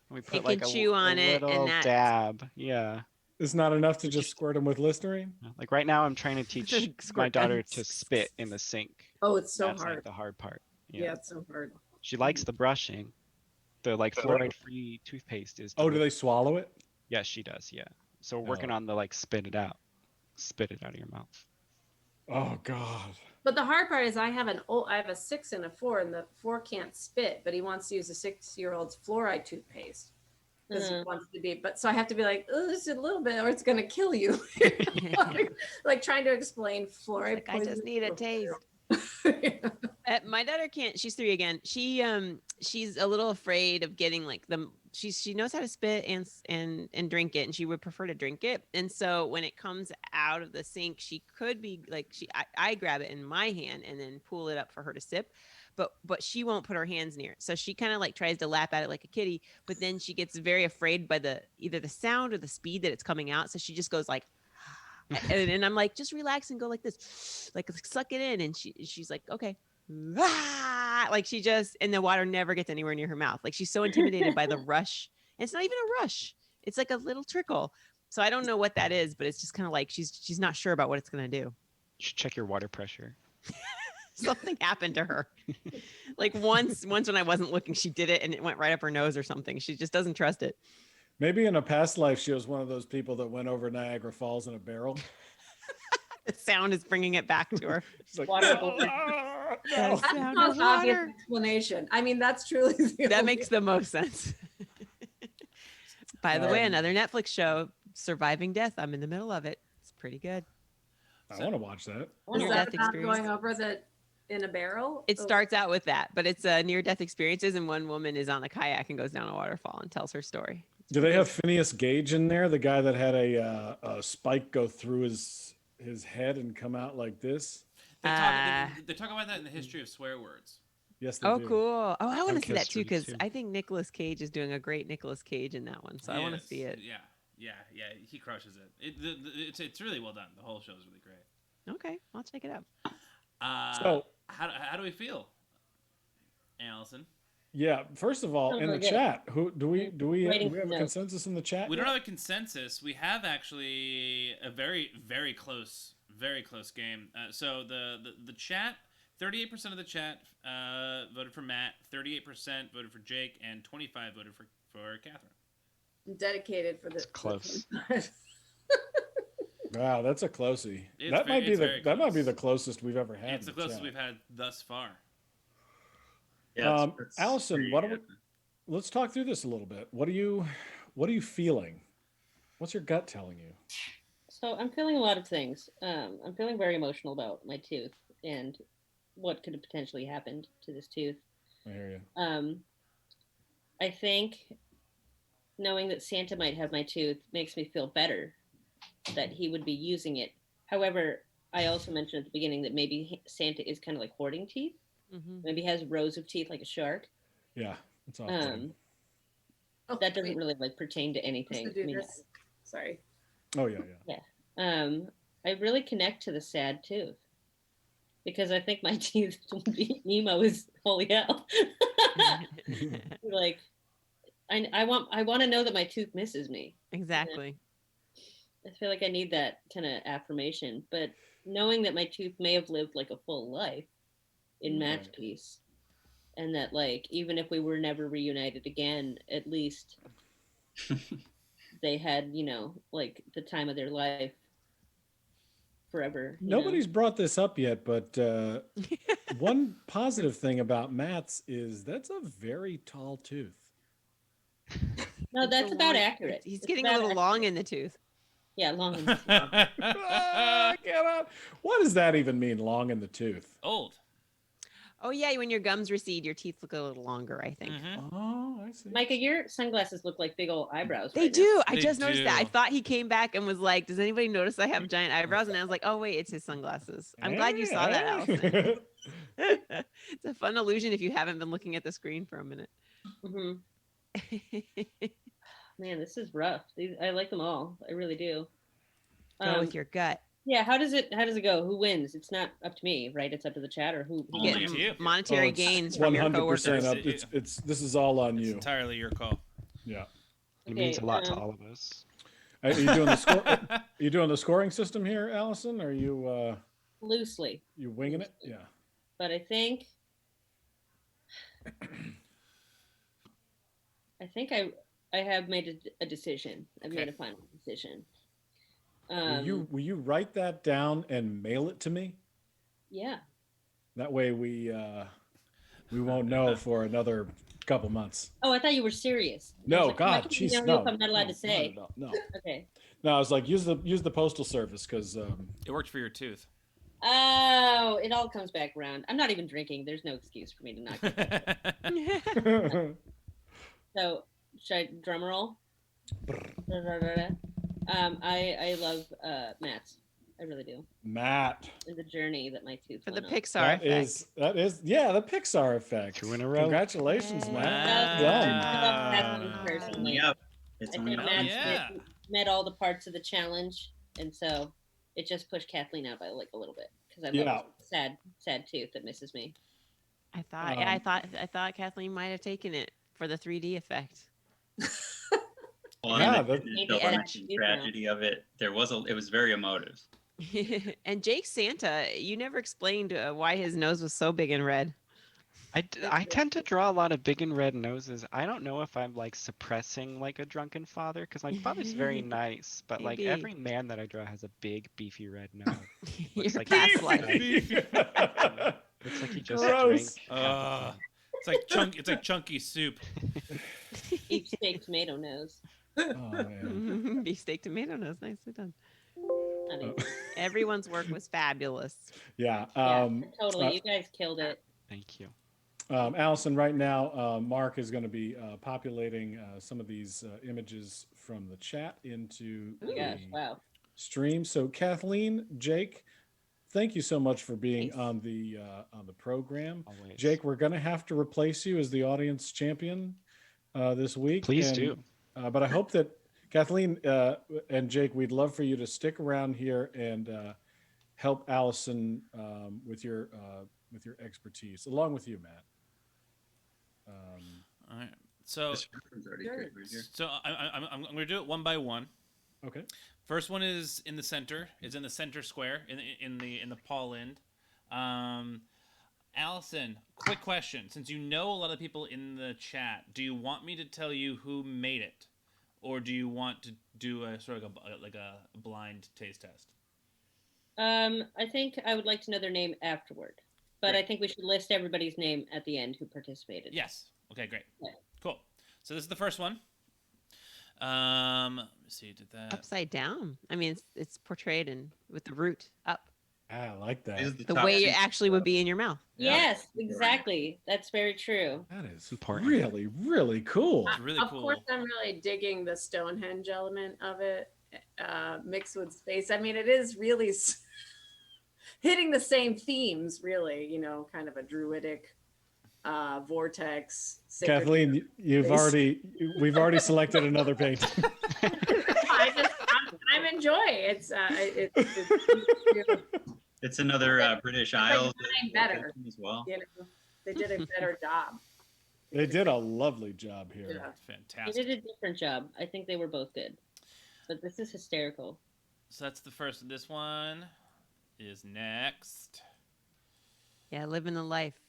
We put can like chew on it, and little that's- dab. Yeah. It's not enough to just squirt them with Listerine. Like right now, I'm trying to teach my Squirt daughter guns. to spit in the sink. Oh, it's so That's hard. like the hard part. Yeah, it's so hard. She likes the brushing. The like fluoride-free toothpaste is. Oh, do they delicious. swallow it? Yeah, she does. Yeah. So we're working Oh. on the like spit it out of your mouth. Oh God. But the hard part is I have a 6 and a 4, and the 4 can't spit, but he wants to use a 6-year-old's fluoride toothpaste because he wants to be. But so I have to be like, oh, just a little bit, or it's gonna kill you. like trying to explain fluoride. Like, I just poison need a to taste. Yeah. My daughter can't. She's 3 again. She's a little afraid of getting like them. She knows how to spit and drink it, and she would prefer to drink it. And so when it comes out of the sink, she could be like I grab it in my hand and then pull it up for her to sip, but she won't put her hands near it. So she kind of like tries to lap at it like a kitty, but then she gets very afraid by either the sound or the speed that it's coming out. So she just goes like. And I'm like, just relax and go like this, like suck it in. And she's like, okay. Like she just, and the water never gets anywhere near her mouth. Like she's so intimidated by the rush. And it's not even a rush. It's like a little trickle. So I don't know what that is, but it's just kind of like she's not sure about what it's gonna do. You should check your water pressure. Something happened to her. Like once when I wasn't looking, she did it and it went right up her nose or something. She just doesn't trust it. Maybe in a past life she was one of those people that went over Niagara Falls in a barrel. The sound is bringing it back to her. She's like, Water. "No." That's the Sound most of obvious water. explanation. I mean, that's truly the That only- makes the most sense. By the way, another Netflix show, Surviving Death. I'm in the middle of it. It's pretty good. I want to watch that. wanna Near watch death Is that about experience. going over the in a barrel? It Oh, starts out with that, but it's near-death experiences, and one woman is on a kayak and goes down a waterfall and tells her story. Do they have Phineas Gage in there? The guy that had a spike go through his head and come out like this? They talk, Uh, they talk about that in the history of swear words. Yes, they Oh, do. cool. Oh, I want to see that too history, because too. I think Nicolas Cage is doing a great Nicolas Cage in that one, so I want to Yes, see it. Yeah. He crushes it. It's really well done. The whole show is really great. Okay, I'll check it out. So- how do we feel, Allison? Yeah. First of all, Oh, in the very good. chat, do we Waiting have a for notes. consensus in the chat? We yet? don't have a consensus. We have actually a very close game. So the chat, 38% of the chat voted for Matt, 38% voted for Jake, and 25 voted for Catherine. dedicated for the It's close. Wow, that's a closey. It's That very- might be it's the very that might be close. the closest we've ever had. It's the in closest chat. we've had thus far. Yeah, it's Allison, pretty, what do we, let's talk through this a little bit. What are you feeling? What's your gut telling you? So I'm feeling a lot of things. I'm feeling very emotional about my tooth and what could have potentially happened to this tooth. I hear you. I think knowing that Santa might have my tooth makes me feel better that he would be using it. However, I also mentioned at the beginning that maybe Santa is kind of like hoarding teeth. Hmm. Maybe he has rows of teeth like a shark. Yeah, it's off-putting. That doesn't really like pertain to anything. To do I mean, this. Sorry. Oh yeah. I really connect to the sad tooth because I think my tooth would be emo as holy hell. Like, I want to know that my tooth misses me. Exactly. I feel like I need that kind of affirmation, but knowing that my tooth may have lived like a full life in Matt's Right. piece, and that like even if we were never reunited again, at least they had like the time of their life forever. Nobody's brought this up yet, but one positive thing about Matt's is that's a very tall tooth. No, It's that's a about long- accurate. He's It's getting a about little accurate. long in the tooth. Yeah, long. Ah, get out. What does that even mean? Long in the tooth? Old. Oh yeah, when your gums recede, your teeth look a little longer, I think. Mhm. Oh, I see. Micah, your sunglasses look like big old eyebrows. They right now. do. I They just noticed that. I do. thought he came back and was like, "Does anybody notice I have giant eyebrows?" And I was like, "Oh wait, it's his sunglasses." I'm glad you saw that, Allison. It's a fun illusion if you haven't been looking at the screen for a minute. Mhm. Man, this is rough. I like them all. I really do. Go with your gut. Yeah, how does it go? Who wins? It's not up to me, right? It's up to the chat or who You Only get up to you. monetary it's gains from your 100% coworkers. up. This is all on It's you. entirely your call. Yeah. It means a lot to um, all of us. Are you doing the score? Are you doing the scoring system here, Allison? Are you loosely, you winging it? Yeah. but I think I have made a decision. I've made a final decision. Will you write that down and mail it to me? Yeah. That way we won't know for another couple months. Oh, I thought you were serious. I was No, like, God, Micah, you jeez, know no. if I'm not allowed no, to say. No. Okay. No, I was like, use the postal service because It worked for your tooth. Oh, it all comes back around. I'm not even drinking. There's no excuse for me to not get So, should I drum roll? I love Matt's. I really do. Matt. And the journey that my tooth For the went on. Pixar effect. That is the Pixar effect. 2 in a row. Congratulations, Yay. Matt. I Well love done. Kathleen personally. Yep. I It's think only Hell Matt's yeah. met all the parts of the challenge, and so it just pushed Kathleen out by like a little bit because I love Yeah. this sad tooth that misses me. I thought, I thought Kathleen might have taken it for the 3D effect. Well, Yeah, and that- the Maybe add mentioned it. tragedy of it. It was very emotive. And Jake Santa, you never explained why his nose was so big and red. I tend to draw a lot of big and red noses. I don't know if I'm like suppressing like a drunken father because my father's very nice, but like Maybe. every man that I draw has a big beefy red nose. Your Looks like past he's life. Looks like he just Gross. drank. It's like chunky soup. Beefsteak tomato nose. Oh man. Beefsteak tomato nose, nicely done. honey. Everyone's work was fabulous. Yeah. Yeah, totally. You guys killed it. Thank you. Allison, right now, Mark is going to be populating some of these images from the chat into Oh my gosh, the wow. stream. So, Kathleen, Jake, thank you so much for being Nice. on the program. Always. Jake, we're going to have to replace you as the audience champion this week. Please do. But I hope that Kathleen and Jake, we'd love for you to stick around here and help Allison with your expertise, along with you, Matt. All right. So, This one's already good right here. so I'm going to do it one by one. Okay. First one is in the center. Is in the center square in the paw end. Allison, quick question. Since you know a lot of people in the chat, do you want me to tell you who made it, or do you want to do a sort of a blind taste test? I think I would like to know their name afterward, but I think we should list everybody's name at the end who participated. Yes. Okay. Great. Yeah. Cool. So this is the first one. Let me see. Did that? Upside down. I mean, it's portrayed with the root up, I like that. These are the the top way two. it actually would be in your mouth. Yes, exactly. That's very true. That is Important. really, really cool. It's really Of cool. course, I'm really digging the Stonehenge element of it, mixed with space. I mean, it is really hitting the same themes, really. You know, kind of a druidic vortex. sacred- Kathleen, we've already selected another painting. I'm enjoying it. It's It's another British Isles better. as well. you know, they did a better job. They did a lovely job here. Yeah. They Fantastic. did a different job. I think they were both good, but this is hysterical. So that's the first. This one is next. Yeah, living the life,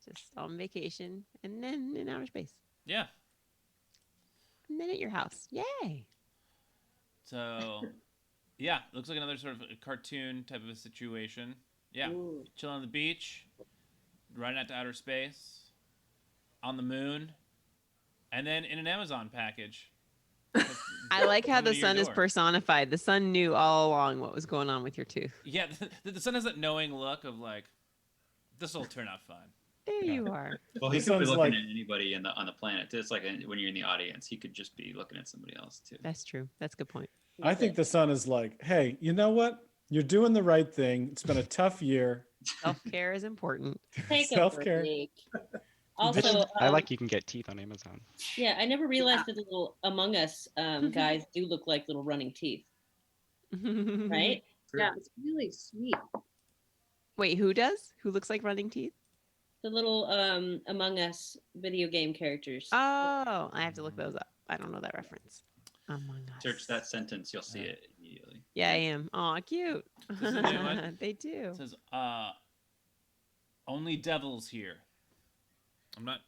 just on vacation, and then in outer space, Yeah. and then at your house. Yay! So, yeah, looks like another sort of a cartoon type of a situation. Yeah, Ooh. chilling on the beach, riding out to outer space, on the moon, and then in an Amazon package. I like how Coming the to your sun is door. personified. The sun knew all along what was going on with your tooth. Yeah, the sun has that knowing look of like, this will turn out fine. There you are. Well, he This could be sounds looking like- at anybody on the planet. It's like when you're in the audience, he could just be looking at somebody else too. That's true. That's a good point. I think the sun is like, hey, you know what? You're doing the right thing. It's been a tough year. Self care is important. Take a Self-care. break. Also, I like you can get teeth on Amazon. yeah, I never realized that the little Among Us guys do look like little running teeth, right? Yeah, it's really sweet. Wait, who does? Who looks like running teeth? The little Among Us video game characters. Oh, I have to look those up. I don't know that reference. Among Us. Search that sentence, you'll see it immediately. Yeah, I am. Oh, cute. This is a new one. They do. It says, only devils here. I'm not.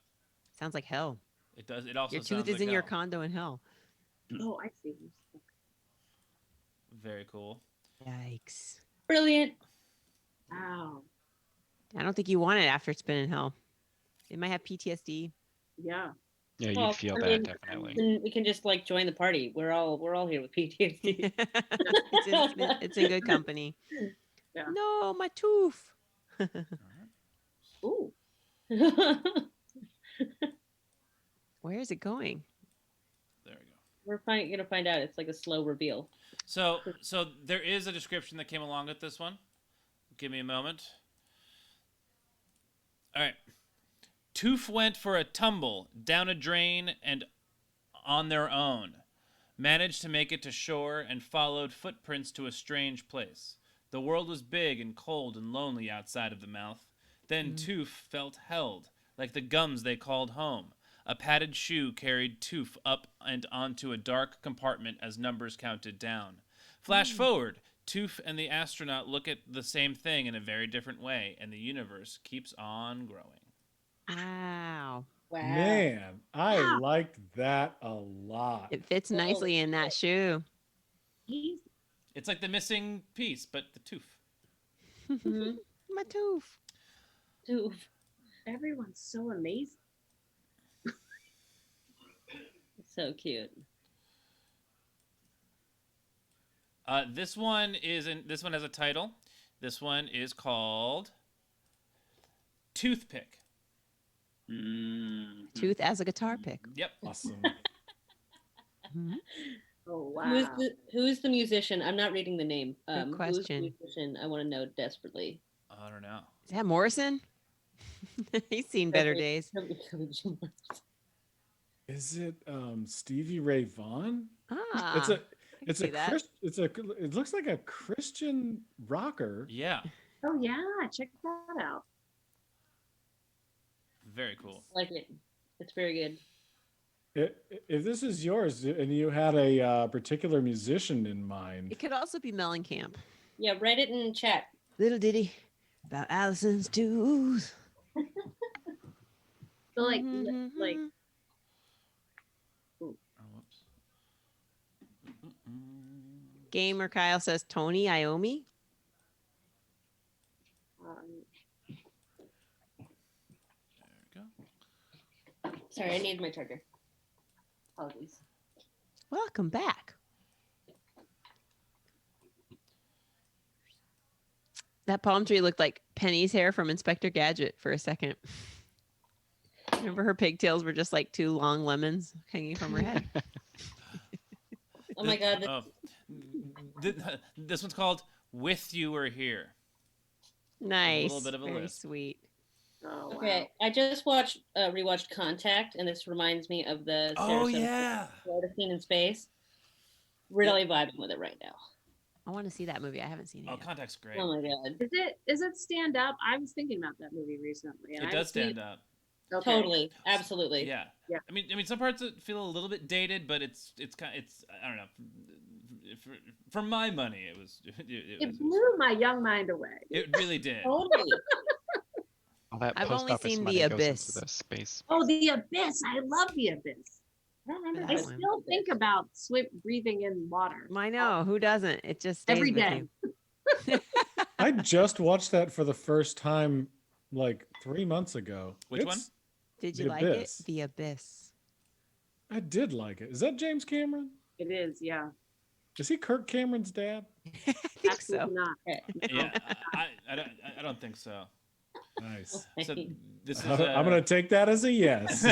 Sounds like hell. It does. It also. Your sounds tooth is like in your hell. condo in hell. Oh, I see. Very cool. Yikes. Brilliant. Wow. I don't think you want it after it's been in hell. It might have PTSD. Yeah. Yeah, Well, you'd feel I that mean, definitely. Then we can just like join the party. We're all here with PTSD. It's in good company. Yeah. No, my tooth. Ooh. Where is it going? There we go. We're gonna find out. It's like a slow reveal. So there is a description that came along with this one. Give me a moment. All right. Toof went for a tumble down a drain and on their own. Managed to make it to shore and followed footprints to a strange place. The world was big and cold and lonely outside of the mouth. Then Toof felt held, like the gums they called home. A padded shoe carried Toof up and onto a dark compartment as numbers counted down. Flash forward. Toof and the astronaut look at the same thing in a very different way, and the universe keeps on growing. Wow. Wow. Man, I liked that a lot. It fits nicely in that shoe. He's It's like the missing piece, but the tooth. Mhm. My tooth. Oof. everyone's so amazing. So cute. This one has a title. This one is called Toothpick. Tooth as a guitar pick. Yep. Awesome. Oh Who's the musician? I'm not reading the name. Good Who's question. the musician? I want to know desperately. I don't know. Is that Morrison? He's seen better days. Is it Stevie Ray Vaughan? Ah, It looks like a Christian rocker. Yeah. Oh yeah, check that out. Very cool. Like it. It's very good. If this is yours and you had a particular musician in mind, it could also be Mellencamp. Yeah, write it in chat. Little ditty about Allison's tooth. So like Oh, whoops. Gamer Kyle says Tony Iommi. There we go. Sorry, I need my charger. Apologies. Welcome back. That palm tree looked like Penny's hair from Inspector Gadget for a second. Remember her pigtails were just like two long lemons hanging from her head. Oh my god. This one's called With You or Here. Nice. A little bit of a Very list. sweet. oh, wow. Okay, I just rewatched Contact, and this reminds me of the Florida scene in space. Really vibing with it right now. I want to see that movie. I haven't seen it Oh, yet. Contact's great. Oh my god. Is it stand up? I was thinking about that movie recently. It does stand up. Okay. Totally. Absolutely. Yeah. Yeah. I mean, some parts feel a little bit dated, but it's I don't know. For my money, it was. It blew my young mind away. It really did. Totally. All that I've post only office seen money The goes Abyss. into the space. Oh, The Abyss! I love The Abyss. I don't remember I That that one. still think about breathing in water I know. Who doesn't? It just stays every with day. you. I just watched that for the first time like 3 months ago. Which one? Did you The like Abyss. it? The Abyss. I did like it. Is that James Cameron? It is, yeah. Is he Kirk Cameron's dad? I think so. Absolutely not. Yeah, I don't think so. Nice. So this is. I'm going to take that as a yes.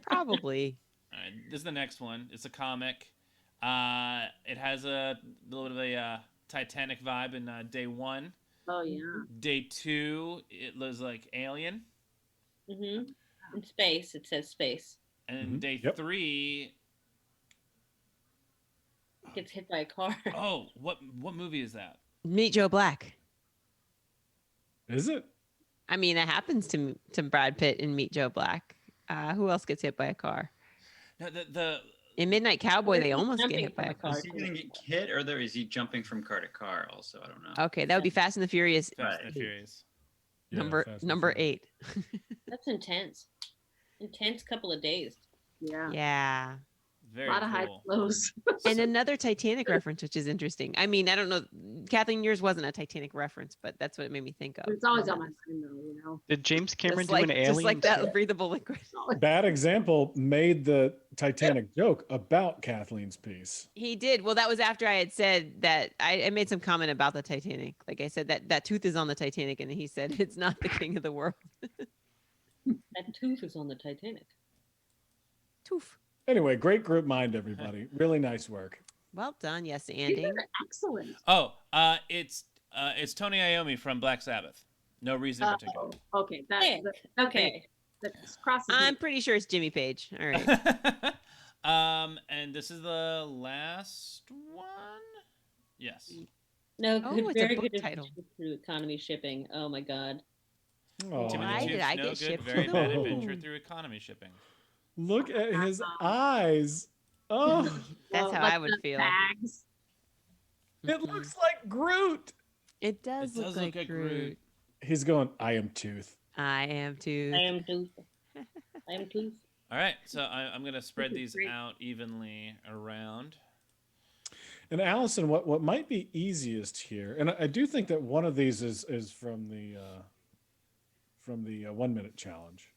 Probably. All right, this is the next one. It's a comic. It has a little bit of a Titanic vibe in day 1. Oh yeah. Day 2, it was like Alien, Mm-hmm. In space, it says space. and Mhm. day Yep. 3. Gets hit by a car. Oh, what movie is that? Meet Joe Black. Is it? I mean, it happens to Brad Pitt in Meet Joe Black. Who else gets hit by a car? No, the In Midnight Cowboy, they almost get Jumping hit by a from a car. car. Is he going to get hit, or is he jumping from car to car? Also, I don't know. Okay, that would be Fast and the Furious Fast and Right. the Furious. Yeah, number Fast and number Furious. 8. That's intense. Intense couple of days. Yeah. Yeah. Very A lot of high cool. flows. And another Titanic reference, which is interesting. I mean, I don't know. Kathleen, yours wasn't a Titanic reference, but that's what it made me think of. It's always on my mind though, you know. Did James Cameron Just do like, an alien? just like that too? breathable liquid. Bad example made the Titanic joke about Kathleen's piece. He did. Well, that was after I had said that I made some comment about the Titanic. Like I said, that tooth is on the Titanic, and he said it's not the king of the world. That tooth is on the Titanic. Tooth. Anyway, great group mind, everybody. Really nice work. Well done. Yes, You Andy. did excellent. Oh, it's Tony Iommi from Black Sabbath. No reason in particular. Okay, Sick. okay. That's crosses. I'm pretty sure it's Jimmy Page. All right. And this is the last one. Yes. No, Oh, good, it's a very book good title. through economy shipping. Oh my god. Oh, Timothy Why Toots, did I no get good, shipped very to bad the adventure moon? through economy shipping. look at his eyes. Oh, That's how like I would the feel. Bags. it Mhm. looks like Groot. It does It look does like look like Groot. Groot. He's going, I am Tooth. I am too. I am tooth. I am tooth. All right, so I'm gonna spread these Great. out evenly around. And Allison, what might be easiest here, and I do think that one of these is from the 1 minute challenge.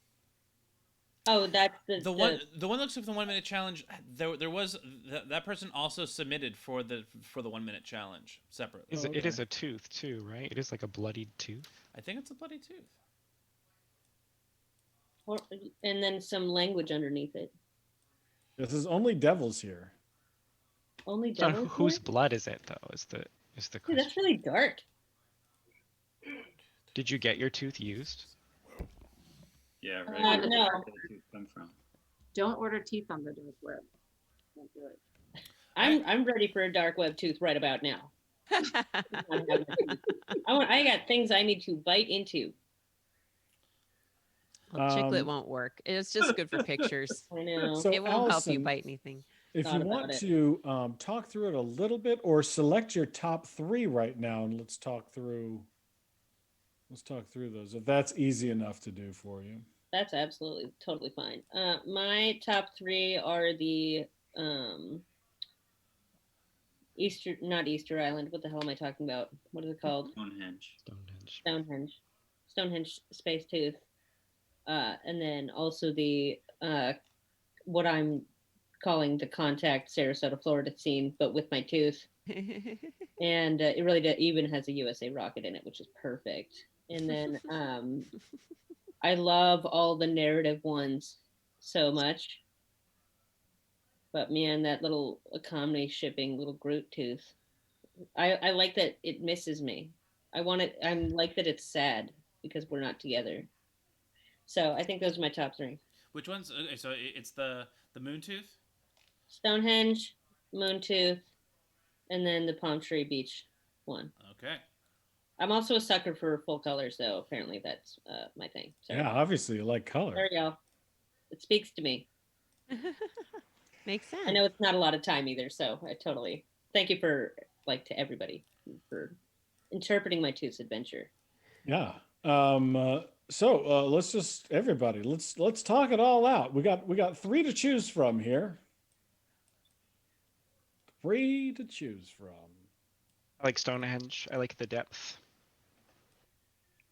Oh, that's The one that looks like the 1 minute challenge. There was that person also submitted for the 1 minute challenge separately. It is a tooth too, right? It is like a bloodied tooth. I think it's a bloody tooth. And then some language underneath it. This is only devils here. Only So devils. whose blood is it though? Is the Dude, question. that's really dark. Did you get your tooth used? Yeah, right. No. Where did the tooth come from? Don't order teeth on the dark web. Don't do it. I'm ready for a dark web tooth right about now. I got things I need to bite into. Well, chiclet won't work. It's just good for pictures. I know. So It won't help you Allison, bite anything. if Thought you about want it. to talk through it a little bit, or select your top 3 right now, and let's talk through those. If that's easy enough to do for you. That's absolutely totally fine. My top 3 are the not Easter Island. What the hell am I talking about? What is it called? Stonehenge. Stonehenge Space Tooth. And then also the what I'm calling the Contact Sarasota, Florida scene, but with my tooth. And it really even has a USA rocket in it, which is perfect. And then I love all the narrative ones so much. But man, that little economy shipping little Groot tooth. I like that it misses me. I'm like that it's sad because we're not together. So I think those are my top 3. Which ones? Okay, so it's the moon tooth. Stonehenge, Moontooth, and then the Palm Tree Beach one. Okay. I'm also a sucker for full colors, though. Apparently, that's my thing. So, Yeah, obviously you like color. there you go. It speaks to me. Makes sense. I know it's not a lot of time either, so I totally thank you for to everybody for interpreting my tooth's adventure. Yeah. So let's just everybody let's talk it all out. We got 3 to choose from here. 3 to choose from. I like Stonehenge. I like the depth.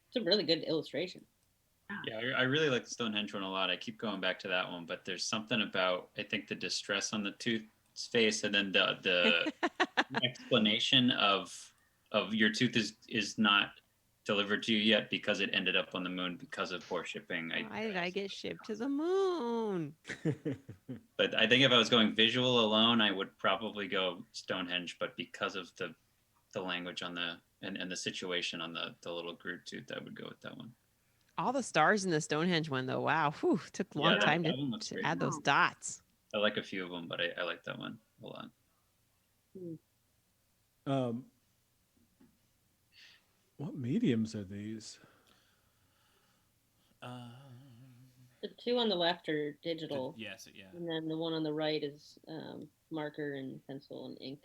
It's a really good illustration. Yeah, I really like the Stonehenge one a lot. I keep going back to that one, but there's something about I think the distress on the tooth's face, and then the explanation of your tooth is not delivered to you yet because it ended up on the moon because of poor shipping. Why did I get shipped to the moon? But I think if I was going visual alone, I would probably go Stonehenge. But because of the language on and the situation on the little Groot tooth, I would go with that one. All the stars in the Stonehenge one, though. Wow. Whew, took a long time that one looks to great. add those dots. I like a few of them, but I like that one a lot. What mediums are these? The 2 on the left are digital, Yes, yeah. and then the one on the right is marker and pencil and ink.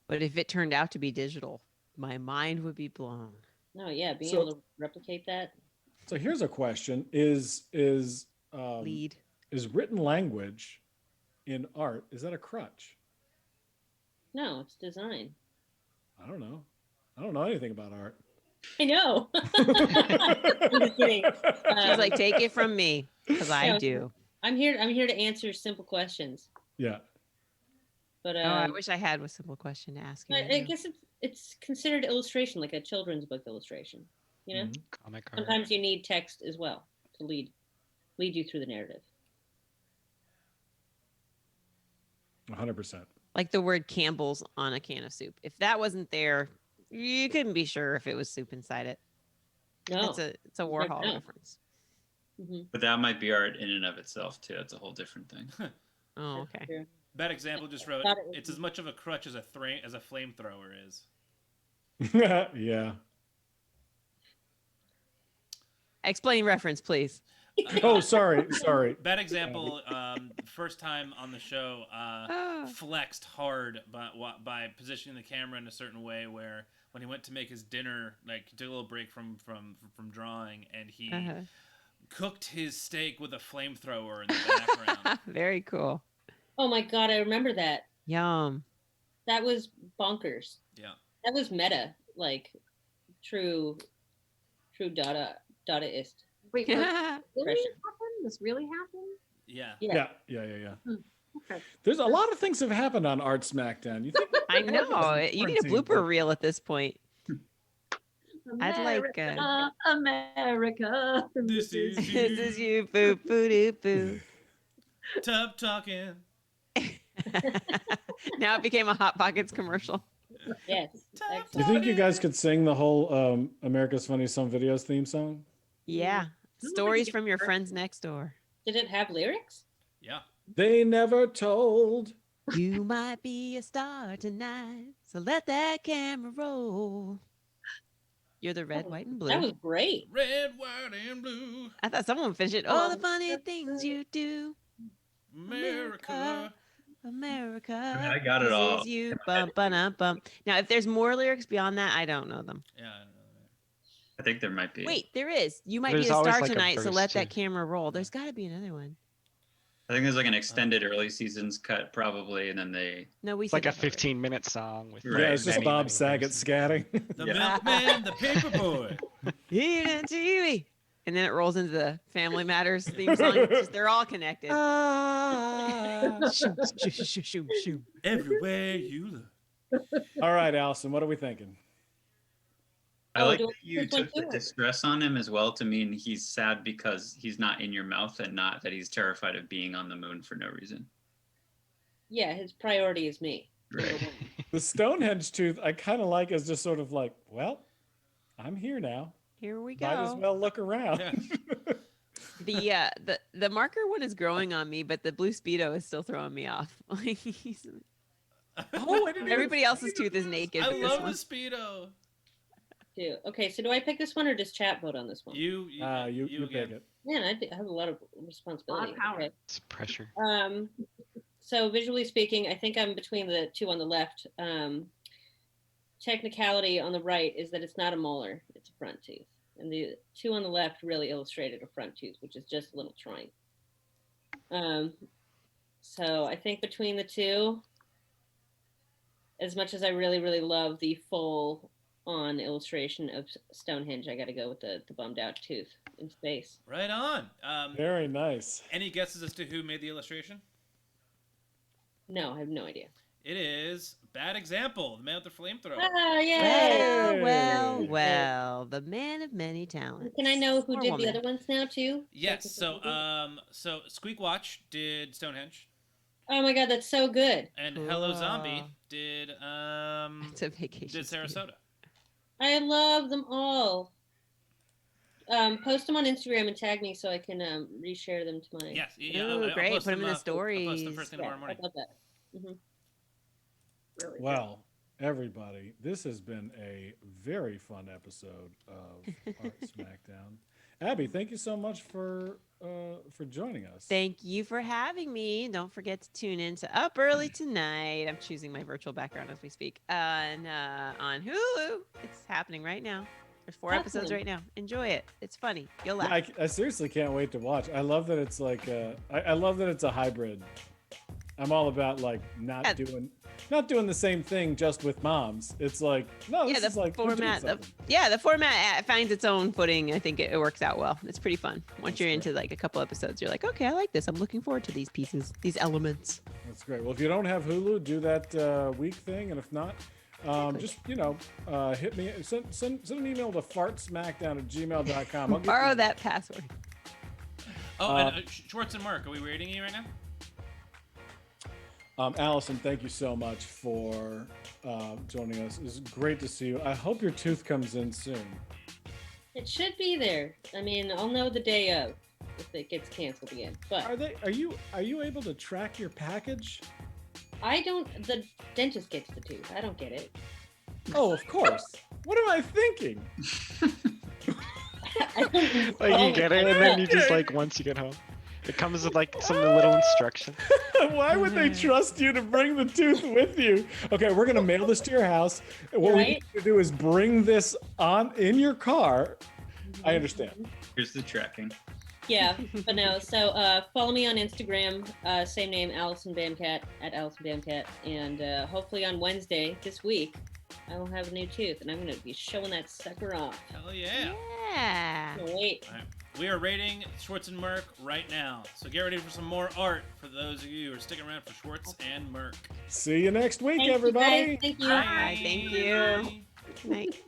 But if it turned out to be digital, my mind would be blown. No, yeah, being So- able to replicate that. So here's a question: Is Lead. written language in art, is that a crutch? No, it's design. I don't know. I don't know anything about art. I know. I'm just kidding. She's like, take it from me, because I Yeah. do. I'm here to answer simple questions. Yeah. But I wish I had a simple question to ask you. I guess it's considered illustration, like a children's book illustration. You know, Comic art. sometimes you need text as well to lead you through the narrative. 100%. Like the word Campbell's on a can of soup. If that wasn't there, you couldn't be sure if it was soup inside it. No, It's a Warhol no. reference. But that might be art in and of itself too. It's a whole different thing. Oh, okay. True. Bad example just wrote, Thought it was- it's as much of a crutch as a flamethrower is. Yeah. Explain reference, please. Oh, sorry. Bad example, first time on the show, flexed hard by positioning the camera in a certain way where when he went to make his dinner, like he took a little break from drawing and he cooked his steak with a flamethrower in the background. Very cool. Oh my god, I remember that. Yum. That was bonkers. Yeah. That was meta, like true Dadaist. Wait, really Impression. happened? This really happened? Yeah. Yeah. Yeah. Okay. There's a lot of things have happened on Art Smackdown. You think? I know. You need a blooper reel at this point. I'd like, America. This is This is you, boo, boo, doo, boo. Tough talking. Now it became a Hot Pockets commercial. Yes. Do you Excellent. think you guys could sing the whole America's Funniest Home Videos theme song? Yeah. Mm. Stories from your friends next door. Did it have lyrics? Yeah. They never told. You might be a star tonight, so let that camera roll. You're the red, white, and blue. That was great. Red, white, and blue. I thought someone would finish it. All the funny things you do. America. America. I got it this all. is you. Bump, bump, bump. Now, if there's more lyrics beyond that, I don't know them. Yeah, I don't know. I think there might be. Wait, there is. You might There's be a always star like a tonight, so verse, let too. that camera roll. There's got to be another one. I think there's like an extended early seasons cut probably, and then they. No, we It's like said a that already. 15-minute song with Right. Yeah, it's just many, Bob many Saget verses. scatting. The Yeah. milkman, the paperboy. Even TV. And then it rolls into the Family Matters theme song. It's just- they're all connected. Shoom, shoom, shoom, shoom, shoom. Everywhere you look. All right, Allison, what are we thinking? I Oh, like do that I you pick one took the too? distress on him as well to mean he's sad because he's not in your mouth and not that he's terrified of being on the moon for no reason. Yeah, his priority is me. Right. The Stonehenge tooth, I kind of like as just sort of like, well, I'm here now. Here we go. Might as well look around. Yeah. The marker one is growing on me, but the blue Speedo is still throwing me off. Like Oh, I didn't even everybody else's think tooth is naked. I but this love the one- Speedo. Too. Okay, so do I pick this one or does chat vote on this one? You you pick again. it. Man, I have a lot of responsibility. power. Okay. It's pressure. So visually speaking, I think I'm between the two on the left. Technicality on the right is that it's not a molar, it's a front tooth. And the two on the left really illustrated a front tooth, which is just a little trine. So I think between the two, as much as I really, really love the full on illustration of Stonehenge, I got to go with the bummed out tooth in space. Right on. Very nice. Any guesses as to who made the illustration? No, I have no idea. It is Bad Example, the man with the flamethrower. Ah, yay! Well, Hey. the man of many talents. Can I know who Or did woman. the other ones now too? Yes. So Squeak Watch did Stonehenge, Oh my god, that's so good. and Hello Cool. Zombie did It's a vacation. did Sarasota. I love them all. Post them on Instagram and tag me so I can reshare them to my. Yes. Yeah. Ooh, I'll great. post Put 'em in the I'll post them stories. first thing Yeah, tomorrow morning. I love that. Mhm. Really good. Well, everybody, this has been a very fun episode of Art Smackdown. Abby, thank you so much for joining us. Thank you for having me. Don't forget to tune in to Up Early Tonight. I'm choosing my virtual background as we speak. And on Hulu, it's happening right now. There's 4 episodes Awesome. right now. Enjoy it. It's funny. You'll laugh. I seriously can't wait to watch. I love that it's like I love that it's a hybrid. I'm all about like not Yeah. doing the same thing just with moms. It's like no, this Yeah, the is like we're doing format. something. The format finds its own footing. I think it works out well. It's pretty fun. Once you're into like a couple episodes, you're like, okay, I like this. I'm looking forward to these pieces, these elements. That's great. Well, if you don't have Hulu, do that week thing, and if not, just hit me. Send an email to fartsmackdown@gmail.com. I'll get Borrow you- that password. Oh, and Schwartz and Mark, are we rating you right now? Allison, thank you so much for joining us. It's great to see you. I hope your tooth comes in soon. It should be there. I mean, I'll know the day of if it gets canceled again. But Are you able to track your package? I don't. The dentist gets the tooth. I don't get it. Oh, of course. What am I thinking? I don't Like know. you get it, and then you just like once you get home, it comes with like some little instruction. Why would they trust you to bring the tooth with you? Okay, we're gonna mail this to your house. What we Right? need to do is bring this on in your car. I understand. Here's the tracking. Yeah, but no. So follow me on Instagram, same name, Allison Bamcat @Allison Bamcat, and hopefully on Wednesday this week, I will have a new tooth, and I'm going to be showing that sucker off. Hell yeah. Yeah. Can't wait. All right. We are rating Schwartz and Merck right now. So get ready for some more art for those of you who are sticking around for Schwartz and Merck. See you next week, Thank you, everybody. guys. Thank you. Bye. Thank you. Good night.